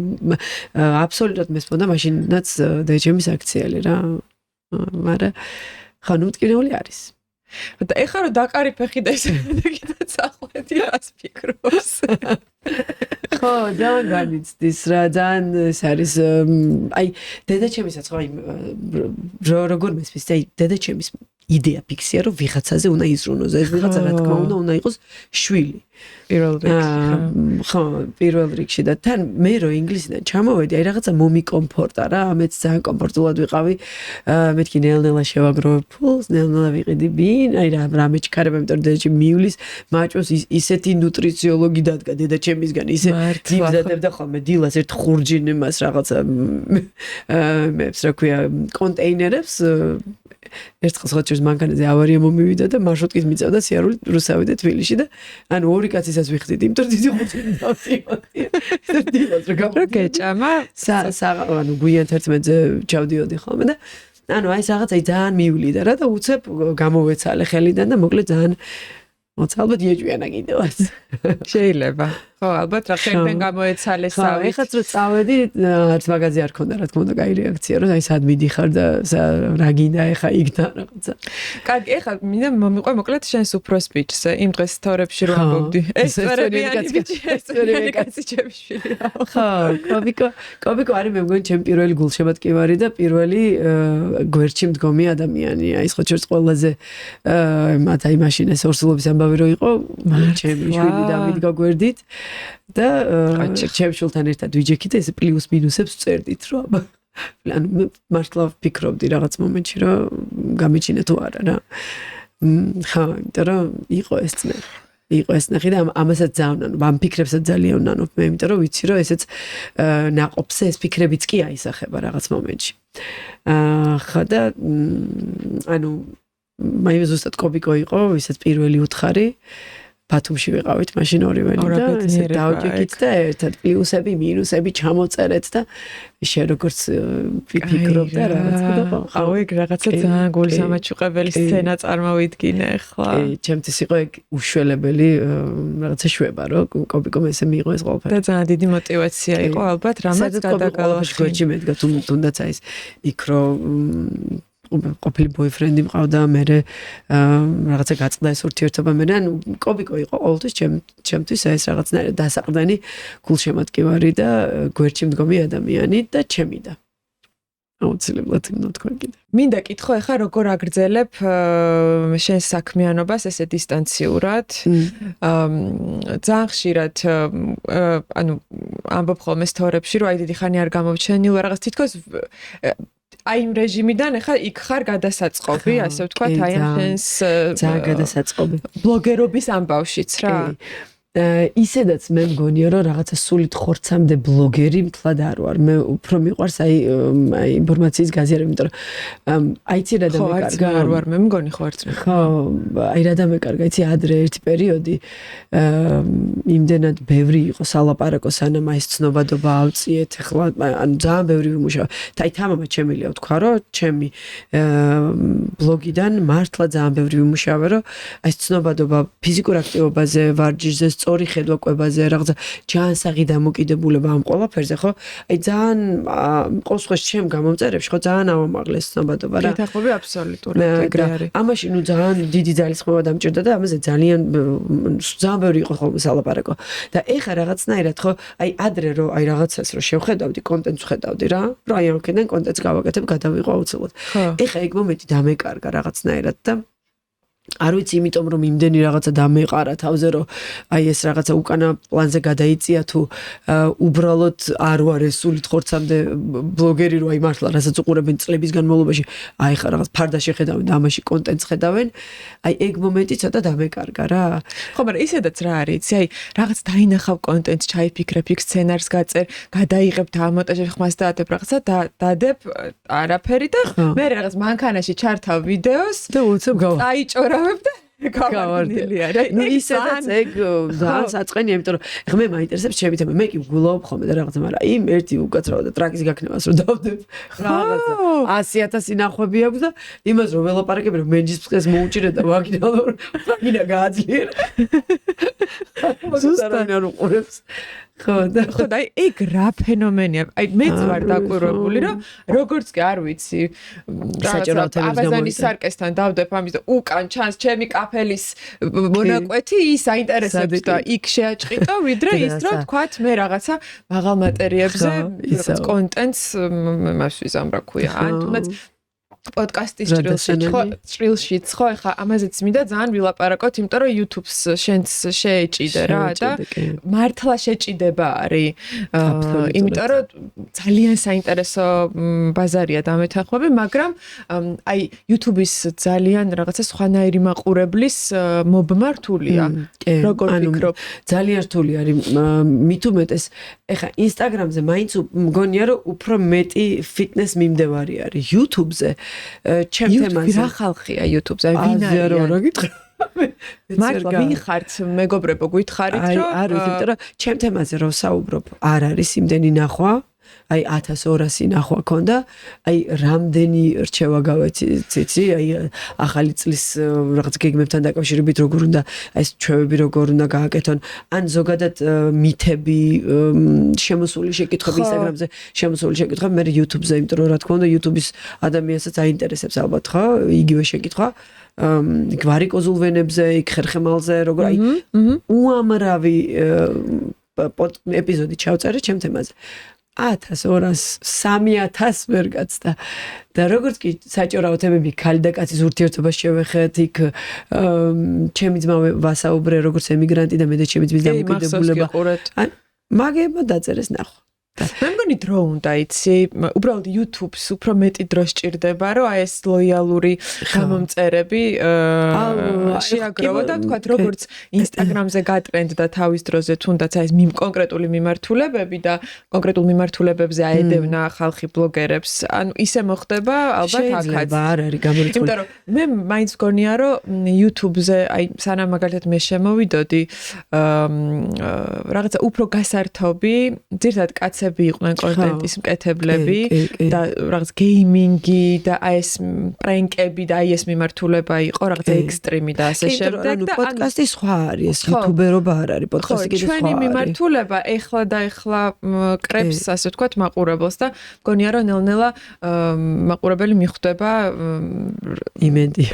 აბსოლუტურად მესმოდა მაშინაც დეჩემის აქციელი რა მაგრამ ხო ნუ მტკივნეული არის და ეხლა რომ დაკარი ფეხი და ესე კიდე წახვედი რას ფიქრობს ხო, ძალიან განიცდის რა, ძალიან ეს არის აი დედაჩემისაც ხო აი როგორ მესმის, აი დედაჩემის იდეა ფიქსია, რომ ვიღაცაზე უნდა იზრუნოს, ეს ვიღაცა რა თქმა უნდა იყოს შვილი. პირველ რიგში. ხო, პირველ რიგში და თან მე რო ინგლისიდან ჩამოვედი, აი რაღაცა მომიკომფორტა რა, მეც ძალიან კომფორტულად ვიყავი. მეთქი ნელ-ნელა შევაგროვებ ფულს, ნელ-ნელა ვიყიდი ბინ, აი რა მეჩქარება, იმიტომ რომ დედაჩემი მიulis, მაჭოს ისეთი ნუტრიციოლოგი დადგა დედაჩემისგან, ისე მიბზადებდა ხოლმე დილას ერთ ხურჯინ იმას რაღაცა მეებს რა ქვია, კონტეინერებს ერთხელ ხოჩერს მანქანაზე ავარია მომივიდა და მარშრუტკით მიწევდა სიარული რუსავი და თბილისში და ანუ ორი კაცისას ვიხდით, იმიტომ დიდი ხუთი დავდივოდი. დილას რა გეჭამა? ანუ გვიან 11-ზე ჩავდიოდი ხოლმე და ანუ აი რაღაცა ძალიან მივლიდა რა და უცებ გამოვეცალე ხელიდან და მოკლედ ძალიან ალბათ იეჭვიანა კიდევაც. შეიძლება. ხო, ალბათ რა ხელიდან გამოეცალე სავით. ეხაც რო წავედი, არც მაგაზე არ ქონდა რა თქმა უნდა კაი რეაქცია, რომ აი სად მიდიხარ და რა გინდა ეხა იქ და რაღაცა. კარგი, ეხა მინდა მომიყვე მოკლედ შენს უფროს ბიჭზე, იმ დღეს თორებში რო ამბობდი. ეს წვერებიანი ბიჭი, ეს წვერებიანი კაცი ჩემი შვილია. ხო, კობიკო არის მე მგონი ჩემი პირველი გულშემატკივარი და პირველი გვერდში მდგომი ადამიანი. აი ხო ჩვენს ყველაზე მათ აი მაშინ ეს ორსულობის ამბავი რო იყო, ჩემი შვილი დავიდგა გვერდით. და ჩემ შულთან ერთად ვიჯექით და ეს პლუს მინუსებს წერდით რომ ანუ მართლა ვფიქრობდი რაღაც მომენტში რომ გამიჩინე თუ არა რა. ხო, იმიტომ რომ იყო ეს წნეხი და ამასაც ძალიან ანუ ამ ფიქრებსაც ძალიან ნანობ მე, იმიტომ რომ ვიცი რომ ესეც ნაყოფზე ეს ფიქრებიც კი აისახება რაღაც მომენტში. ხო და ანუ მაინც ზუსტად კობიკო იყო, ვისაც პირველი უთხარი ბათუმში ვიყავით მაშინ ორივენი და ესე დავჭიქით და ერთად პლუსები, მინუსები ჩამოწერეთ და შენ როგორც ვიფიქრობ და რაღაცა და აუ ეგ რაღაცა ძალიან გულისამაჩუყებელი სცენა წარმოვიდგინე ახლა. ჩემთვის იყო ეგ უშველებელი რაღაცა შვება რომ კობიკომ ესე მიიღო ეს ყველაფერი. და ძალიან დიდი мотиваცია იყო ალბათ რამაც გადაგალახი. გვერდში მედგა თუნდაც აი იქ რომ ყოფილი ბოიფრენდი მყავდა მე რაღაცა გაწყდა ეს ურთიერთობა მე ანუ კობიკო იყო ყოველთვის ჩემთვის ეს რაღაცნაირად დასაყრდენი გულშემატკივარი და გვერდში მდგომი ადამიანი და ჩემი და აუცილებლად თქვენ კიდე მინდა კითხო ახლა როგორ აგრძელებ შენს საქმიანობას ესე დისტანციურად ძალიან ხშირად ანუ ამბობ ხოლმე სტორებში რომ აი დიდი ხანი არ გამოვჩენილ რაღაც თითქოს აი იმ რეჟიმიდან ახლა იქ ხარ გადასაწყობი, ასე ვთქვათ, აი ამ შენს ძალიან გადასაწყობი. ბლოგერობის ამბავშიც რა. ისედაც მე მგონია რომ რაღაცა სულით ხორცამდე ბლოგერი მთლად არ ვარ. მე უფრო მიყვარს აი ინფორმაციის გაზიარება, იმიტომ რომ აიცი რა დამეკარგა. არ ვარ, მე მგონი ხო არც მე. ხო, აი რა დამეკარგა, იცი ადრე ერთი პერიოდი იმდენად ბევრი იყო სალაპარაკო სანამ აი ცნობადობა ავწიეთ. ახლა ანუ ძალიან ბევრი ვიმუშავა. აი თამამად შემიძლია ვთქვა რომ ჩემი ბლოგიდან მართლა ძალიან ბევრი ვიმუშავა რომ აი ცნობადობა ფიზიკურ აქტივობაზე, ვარჯიშზე სწორი ხედვაკვებაზე, რაღაცა ჯანსაღი დამოკიდებულება ამ ყველაფერზე, ხო? აი ძალიან ყოველ შემთხვევაში ჩემ გამომწერებში ხო ძალიან ავამაღლეს ცნობადობა რა. გეთახმები აბსოლუტურად ეგრე არის. ამაში ნუ ძალიან დიდი ძალისხმევა დამჭირდა და ამაზე ძალიან ბევრი იყო ხოლმე სალაპარაკო. და ეხა რაღაცნაირად ხო, აი ადრე რომ აი რაღაცას რომ შევხედავდი, კონტენტს ვხედავდი რა, რომ აი ამქიდან კონტენტს გავაკეთებ, გადავიღო აუცილებლად. ეხა ეგ მომენტი დამეკარგა რაღაცნაირად და არ ვიცი, იმიტომ რომ იმდენი რაღაცა დამეყარა თავზე, რომ აი ეს რაღაცა უკანა პლანზე გადაიწია თუ უბრალოდ არ ვარ ეს სულით ხორცამდე ბლოგერი, რომ აი მართლა რასაც უყურებენ წლების განმავლობაში, აი ხა რაღაც ფარდაში ხედავენ და ამაში კონტენტს ხედავენ, აი ეგ მომენტი ცოტა დამეკარგა რა. ხო, მაგრამ ისედაც რა არის, იცი, აი რაღაც დაინახავ კონტენტს, ჩაიფიქრებ, იქ სცენარს გაწერ, გადაიღებ, დამონტაჟებ, ხმას დაადებ რაღაცა, დადებ არაფერი და მე რაღაც მანქანაში ჩართავ ვიდეოს და უცებ აიჭორ გავარდნილია რა. ნუ ისედაც ეგ ძალიან საწყენია, იმიტომ რომ ხა მე მაინტერესებს ჩემი თემა, მე კი ვგულავ ხოლმე და რაღაცა, მაგრამ იმ ერთი უკაცრავად და ტრაკის გაქნევას რომ დავდებ რაღაცა 100,000 ნახვები აქვს და იმას რომ ველაპარაკები რომ მენჯის ფხეს მოუჭირე და ვაგინალურ ვაგინა გააძლიერე. ზუსტად არ უყურებს. ხო და ეგ რა ფენომენია. აი მეც ვარ დაკვირვებული, რომ როგორც კი არ ვიცი, აბაზანის სარკესთან დავდებ ამის და უკან ჩანს ჩემი კაფელის მონაკვეთი, ის აინტერესებს და იქ შეაჭყიტო, ვიდრე ის რომ თქვათ მე რაღაცა მაღალ მატერიებზე რაღაც კონტენტს მას ვიზამ რა ქვია. ან თუნდაც პოდკასტის ჭრილშიც ხო ეხა ამაზეც მინდა ძალიან ვილაპარაკოთ, იმიტომ რომ YouTube-ს შენც შეეჭიდე რა და მართლა შეჭიდება არის. იმიტომ რომ ძალიან საინტერესო ბაზარია დამეთანხმები, მაგრამ აი YouTube-ის ძალიან რაღაცა სხვანაირი მაყურებლის მობმართულია. როგორ ფიქრობ? ძალიან რთული არის მით უმეტეს ეხა Instagram-ზე მაინც მგონია რომ უფრო მეტი ფიტნეს მიმდევარი არის YouTube-ზე ჩემ თემაზე. რა ხალხია YouTube-ზე? ვინ არის? რა გითხრა? მართლა ვინ ხართ მეგობრებო გითხარით რომ არ ვიცი, იმიტომ რომ ჩემ თემაზე რო საუბრობ, არ არის იმდენი ნახვა, აი 1200 ნახვა ქონდა, აი რამდენი რჩევა გავეცი, აი ახალი წლის რაღაც გეგმებთან დაკავშირებით როგორ უნდა ეს ჩვევები როგორ უნდა გააკეთონ, ან ზოგადად მითები, შემოსული შეკითხვები Instagram-ზე, შემოსული შეკითხვები მე YouTube-ზე, იმიტომ რომ რა თქმა უნდა YouTube-ის ადამიანსაც აინტერესებს ალბათ, ხო? იგივე შეკითხვა. გვარიკოზულ ვენებზე, იქ ხერხემალზე, როგორ აი უამრავი ეპიზოდი ჩავწერე ჩემ თემაზე. 1200, 3000 ვერ გაცდა. და როგორც კი საჭირო თემები ქალი და კაცის ურთიერთობას შევეხეთ, იქ ჩემი ძმა ვასაუბრე როგორც ემიგრანტი და მე და ჩემი ძმის დამოკიდებულება. ან მაგება დაწერეს ნახვა. მე მგონი დრო უნდა იცი, უბრალოდ YouTube-ს უფრო მეტი დრო სჭირდება, რომ აი ეს ლოიალური გამომწერები შეაგროვა და თქვა როგორც Instagram-ზე გატრენდდა თავის დროზე თუნდაც აი ეს კონკრეტული მიმართულებები და კონკრეტულ მიმართულებებზე აედევნა ხალხი ბლოგერებს, ანუ ისე მოხდება ალბათ აქაც. შეიძლება არ არის გამორიცხული. იმიტომ რომ მე მაინც გონია რომ YouTube-ზე აი სანამ მაგალითად მე შემოვიდოდი რაღაცა უფრო გასართობი, ძირთად კაცები იყვნენ კონტენტის მკეთებლები და რაღაც გეიმინგი და აი ეს პრენკები და აი ეს მიმართულება იყო რაღაცა ექსტრემი და ასე შემდეგ და პოდკასტი სხვა არის, ეს YouTuber-ობა არ არის, პოდკასტი კიდე სხვა არის. ჩვენი მიმართულება ეხლა და ეხლა კრებს ასე ვთქვათ მაყურებელს და მგონია რომ ნელ-ნელა მაყურებელი მიხვდება იმედი.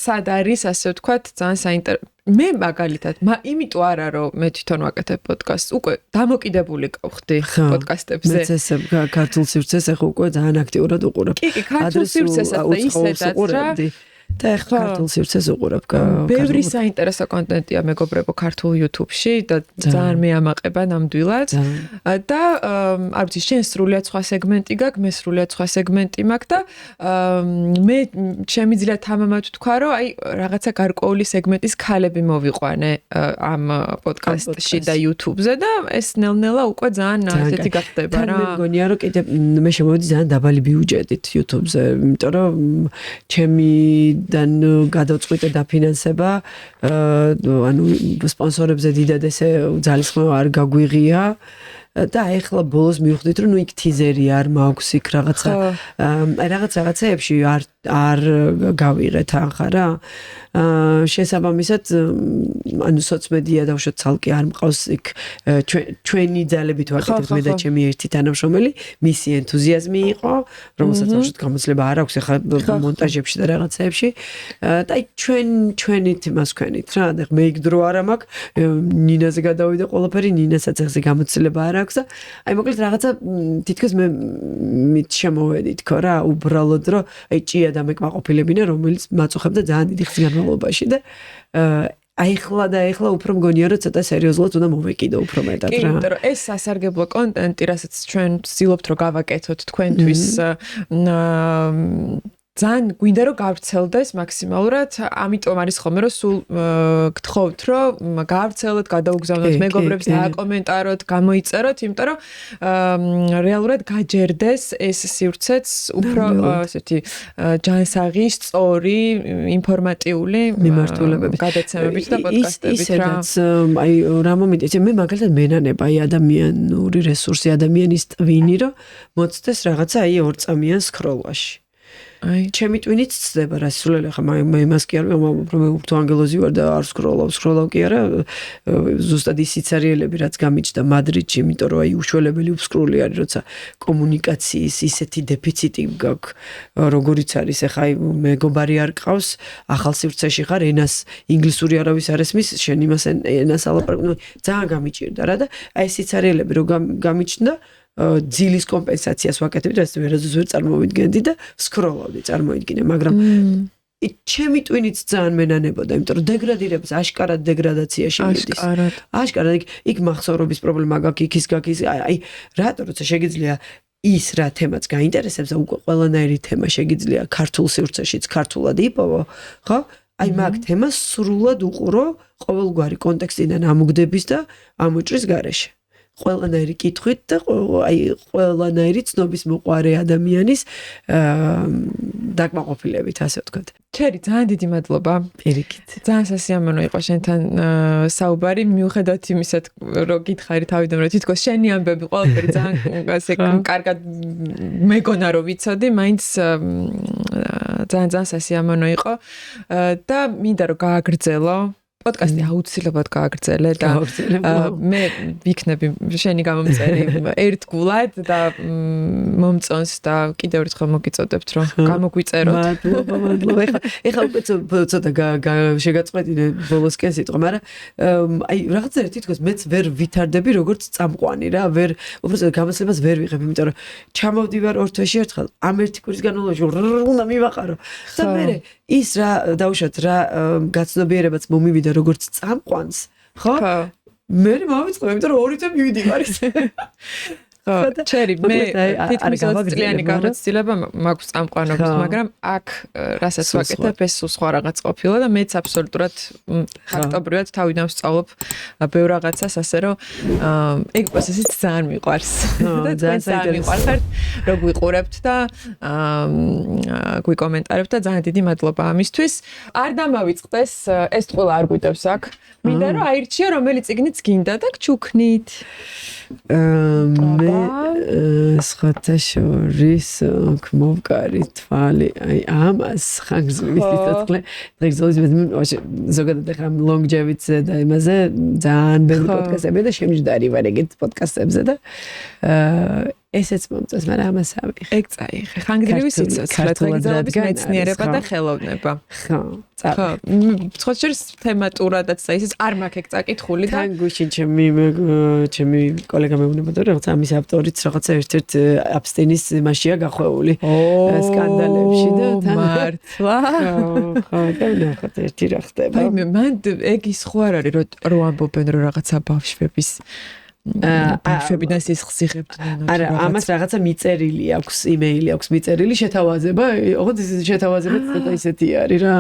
სად არის ასე ვთქვათ ძალიან საინტერესო მე მაგალითად, იმიტომ არა რომ მე თვითონ ვაკეთებ პოდკასტს, უკვე დამოკიდებული გავხდი პოდკასტებზე. მეც ეს ქართულ სივრცეს ახლა უკვე ძალიან აქტიურად უყურებ. კი, ქართულ სივრცესაც და ისედაც რა. და ახლა ქართულ სივრცეს უყურებ. ბევრი საინტერესო კონტენტია მეგობრებო ქართულ YouTube-ში და ძალიან მეამაყება ნამდვილად. და არ ვიცი, შენ სრულიად სხვა სეგმენტი გაქვს, მე სრულიად სხვა სეგმენტი მაქვს და მე შემიძლია თამამად ვთქვა, რომ აი რაღაცა გარკვეული სეგმენტის ქალები მოვიყვანე ამ პოდკასტში და YouTube-ზე და ეს ნელ-ნელა უკვე ძალიან ესეთი გახდება რა. მე მგონია რომ კიდე მე შემოვიდი ძალიან დაბალი ბიუჯეტით YouTube-ზე, იმიტომ რომ ჩემი დან გადავწყვიტე დაფინანსება, ანუ სპონსორებზე დიდად ესე ძალისხმევა არ გაგვიღია. და ეხლა ბოლოს მივხვდით რომ იქ თიზერი არ მაქვს იქ რაღაცეებში არ გავიღეთ ახლა რა. შესაბამისად ანუ სოციმედია დავშოთ ცალკე არ მყავს იქ ჩვენი ძალებით ვაკეთებთ მე და ჩემი ერთი თანამშრომელი, მისი ენთუზიაზმი იყო, რომელსაც დავშოთ გამოცდილება არ აქვს ახლა მონტაჟებში და რაღაცეებში. და აი ჩვენით იმას ქვენით რა, და მე იქ დრო არ მაქვს, ნინაზე გადავიდე ყველაფერი, ნინასაც ახლა გამოცდილება არ აქვს და აი მოკლედ რაღაცა თითქოს მე მით შემოვედით ხო რა, უბრალოდ რომ აი ჭია და მე კმაყოფილებინა, რომელიც მაწუხებდა ძალიან დიდი ხნის განმავლობაში და ახლა უფრო მგონია რომ ცოტა სერიოზულად უნდა მოვეკიდო უფრო მეტად რა. კი, იმიტომ რომ ეს სასარგებლო კონტენტი, რასაც ჩვენ ვცდილობთ რომ გავაკეთოთ თქვენთვის ძალიან გვინდა რომ გავრცელდეს მაქსიმალურად, ამიტომ არის ხოლმე რომ სულ გთხოვთ რომ გავრცელოთ, გადაუგზავნოთ მეგობრებს, დააკომენტაროთ, გამოიწეროთ, იმიტომ რომ რეალურად გაჯერდეს ეს სივრცეც უფრო ესეთი ჯანსაღი, სწორი, ინფორმატიული მიმართულებებით, გადაცემებით და პოდკასტებით რა. ისედაც აი რა მომიტეცე, მე მაგალითად მენანება აი ადამიანური რესურსი, ადამიანის ტვინი რომ მოცდეს რაღაცა აი ორწამიან სკროლვაში. ჩემი ტვინიც ცდება რა სულელი ხა მე იმას კი არ მე თუ ანგელოზი ვარ და არ სკროლავ კი არა ზუსტად ის სიცარიელები რაც გამიჩნდა მადრიდში იმიტომ რომ აი უშველებელი უსკროლი არის როცა კომუნიკაციის ისეთი დეფიციტი გაქვს როგორიც არის ახლა აი მეგობარი არ ყავს ახალ სივრცეში ხარ ენას ინგლისური არავის არ ესმის შენ იმას ენას ალაპარაკ ძალიან გამიჭირდა რა და აი სიცარიელები რომ გამიჩნდა ძილის კომპენსაციას ვაკეთებდი, რაც ვერაზუს ვერ წარმოვიდგენდი და სკროლავდი, წარმოიდგინე, მაგრამ ჩემი ტვინიც ძალიან მენანებოდა, იმიტომ რომ დეგრადირებას აშკარად დეგრადაციაში მიდის. აშკარად. იქ მახსოვრობის პრობლემა გაქვს, იქ აი, რატო როცა შეგიძლია ის რა თემაც გაინტერესებს და უკვე ყველანაირი თემა შეგიძლია ქართულ სივრცეშიც ქართულად იპოვო, ხო? აი მაგ თემას სრულად უყურო ყოველგვარი კონტექსტიდან ამოგდების და ამოჭრის გარეშე. ყველანაირი კითხვით და აი ყველანაირი ცნობის მოყვარე ადამიანის დაკმაყოფილებით ასე ვთქვათ. ჩერი ძალიან დიდი მადლობა. პირიქით. ძალიან სასიამოვნო იყო შენთან საუბარი მიუხედავად იმისა რომ გითხარი თავიდან რომ თითქოს შენი ამბები ყველაფერი ძალიან ასე კარგად მეგონა რომ ვიცოდი, მაინც ძალიან სასიამოვნო იყო და მინდა რომ გააგრძელო პოდკასტი აუცილებლად გააგრძელე და მე ვიქნები შენი გამომწერი ერთგულად და მომწონს და კიდევ ერთხელ მოგიწოდებთ რომ გამოგვიწეროთ. მადლობა. ეხლა უკვე ცოტა შეგაწყვეტინე ბოლოსკენ სიტყვა, მაგრამ აი რაღაცა თითქოს მეც ვერ ვითარდები როგორც წამყვანი რა, ვერ უბრალოდ გამოსლებას ვერ ვიღებ, იმიტომ რომ ჩამოვდივარ ორ თვეში ერთხელ ამ ერთი კვირის განმავლობაში უნდა მივაყარო. და მე ის რა დაუშვათ რა გაცნობიერებაც მომივიდა როგორც წამყვანს, ხო? მე მოვიწყო, იმიტომ რომ ორი თვე მივიდივარ ისე. ხო, ჩერი, მე თითქმის 20 წლიანი განმავლობა მაქვს წამყვანობის, მაგრამ აქ რასაც ვაკეთებ, ეს სხვა რაღაც ყოფილა და მეც აბსოლუტურად ფაქტობრივად თავიდან ვსწავლობ ბევრ რაღაცას, ასე რომ ეგ პროცესიც ძალიან მიყვარს. და ძალიან მიყვარს, რომ გვიყურებთ და გვიკომენტარებთ და ძალიან დიდი მადლობა ამისთვის. არ დამავიწყდეს, ეს ყველა არ გვიტევს აქ. მინდა რომ აირჩიო, რომელი წიგნიც გინდა და გჩუქნით. მე სხვათა შორის მოვკარი თვალი აი ამას ხანგრძლივი სიცოცხლე დღეს ზოგადად ახლა longevity და იმაზე ძალიან ბევრი პოდკასტები და შემჯდარი ვარ ეგეთ პოდკასტებზე და ესეც მომწონს, მაგრამ ამას ავიღე. ეგ წაიღე. ხანგრძლივი სიცოცხლე, დღესდღეობის მეცნიერება და ხელოვნება. ხო. ხო. ხოჭერს თემატურადაც და ისიც არ მაქვს ეგ წაკითხული და თან გუშინ ჩემი კოლეგა მეუბნებოდა რომ რაღაცა ამის ავტორიც რაღაცა ერთ-ერთ აფსტინის მასშია გახვეული სკანდალებში და თან მართლა. ხო, და ნახოთ ერთი რა ხდება. აი მან ეგ ის ხო არ არის რომ ამბობენ რომ რაღაცა ბავშვების ბავშვებიდან სიხსიხებდნენ. არა, ამას რაღაცა მიწერილი აქვს, იმეილი აქვს მიწერილი, შეთავაზება, ოღონდ ეს შეთავაზება ცოტა ისეთი არის რა.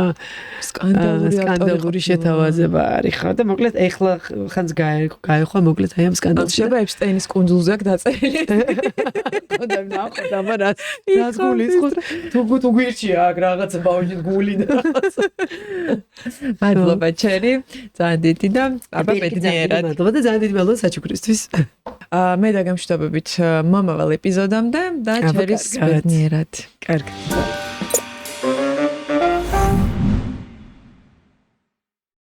სკანდალური შეთავაზება არის ხა და მოკლედ ეხლა ხანს გაეხვა მოკლედ აი ამ სკანდალში. შეიძლება ეპშტეინის კუნძულზე აქ დაწერილი. კონდა ნახოთ აბა რას გულისხმობ. თუ გვირჩია აქ რაღაცა ბავშვის გული და რაღაცა. მადლობა ჩერი, ძალიან დიდი და აბა ბედნიერად. მადლობა და ძალიან დიდი მადლობა საჩუქრისთვის. მე დაგემშვიდობებით მომავალ ეპიზოდამდე და ჩერის ბედნიერად. კარგი.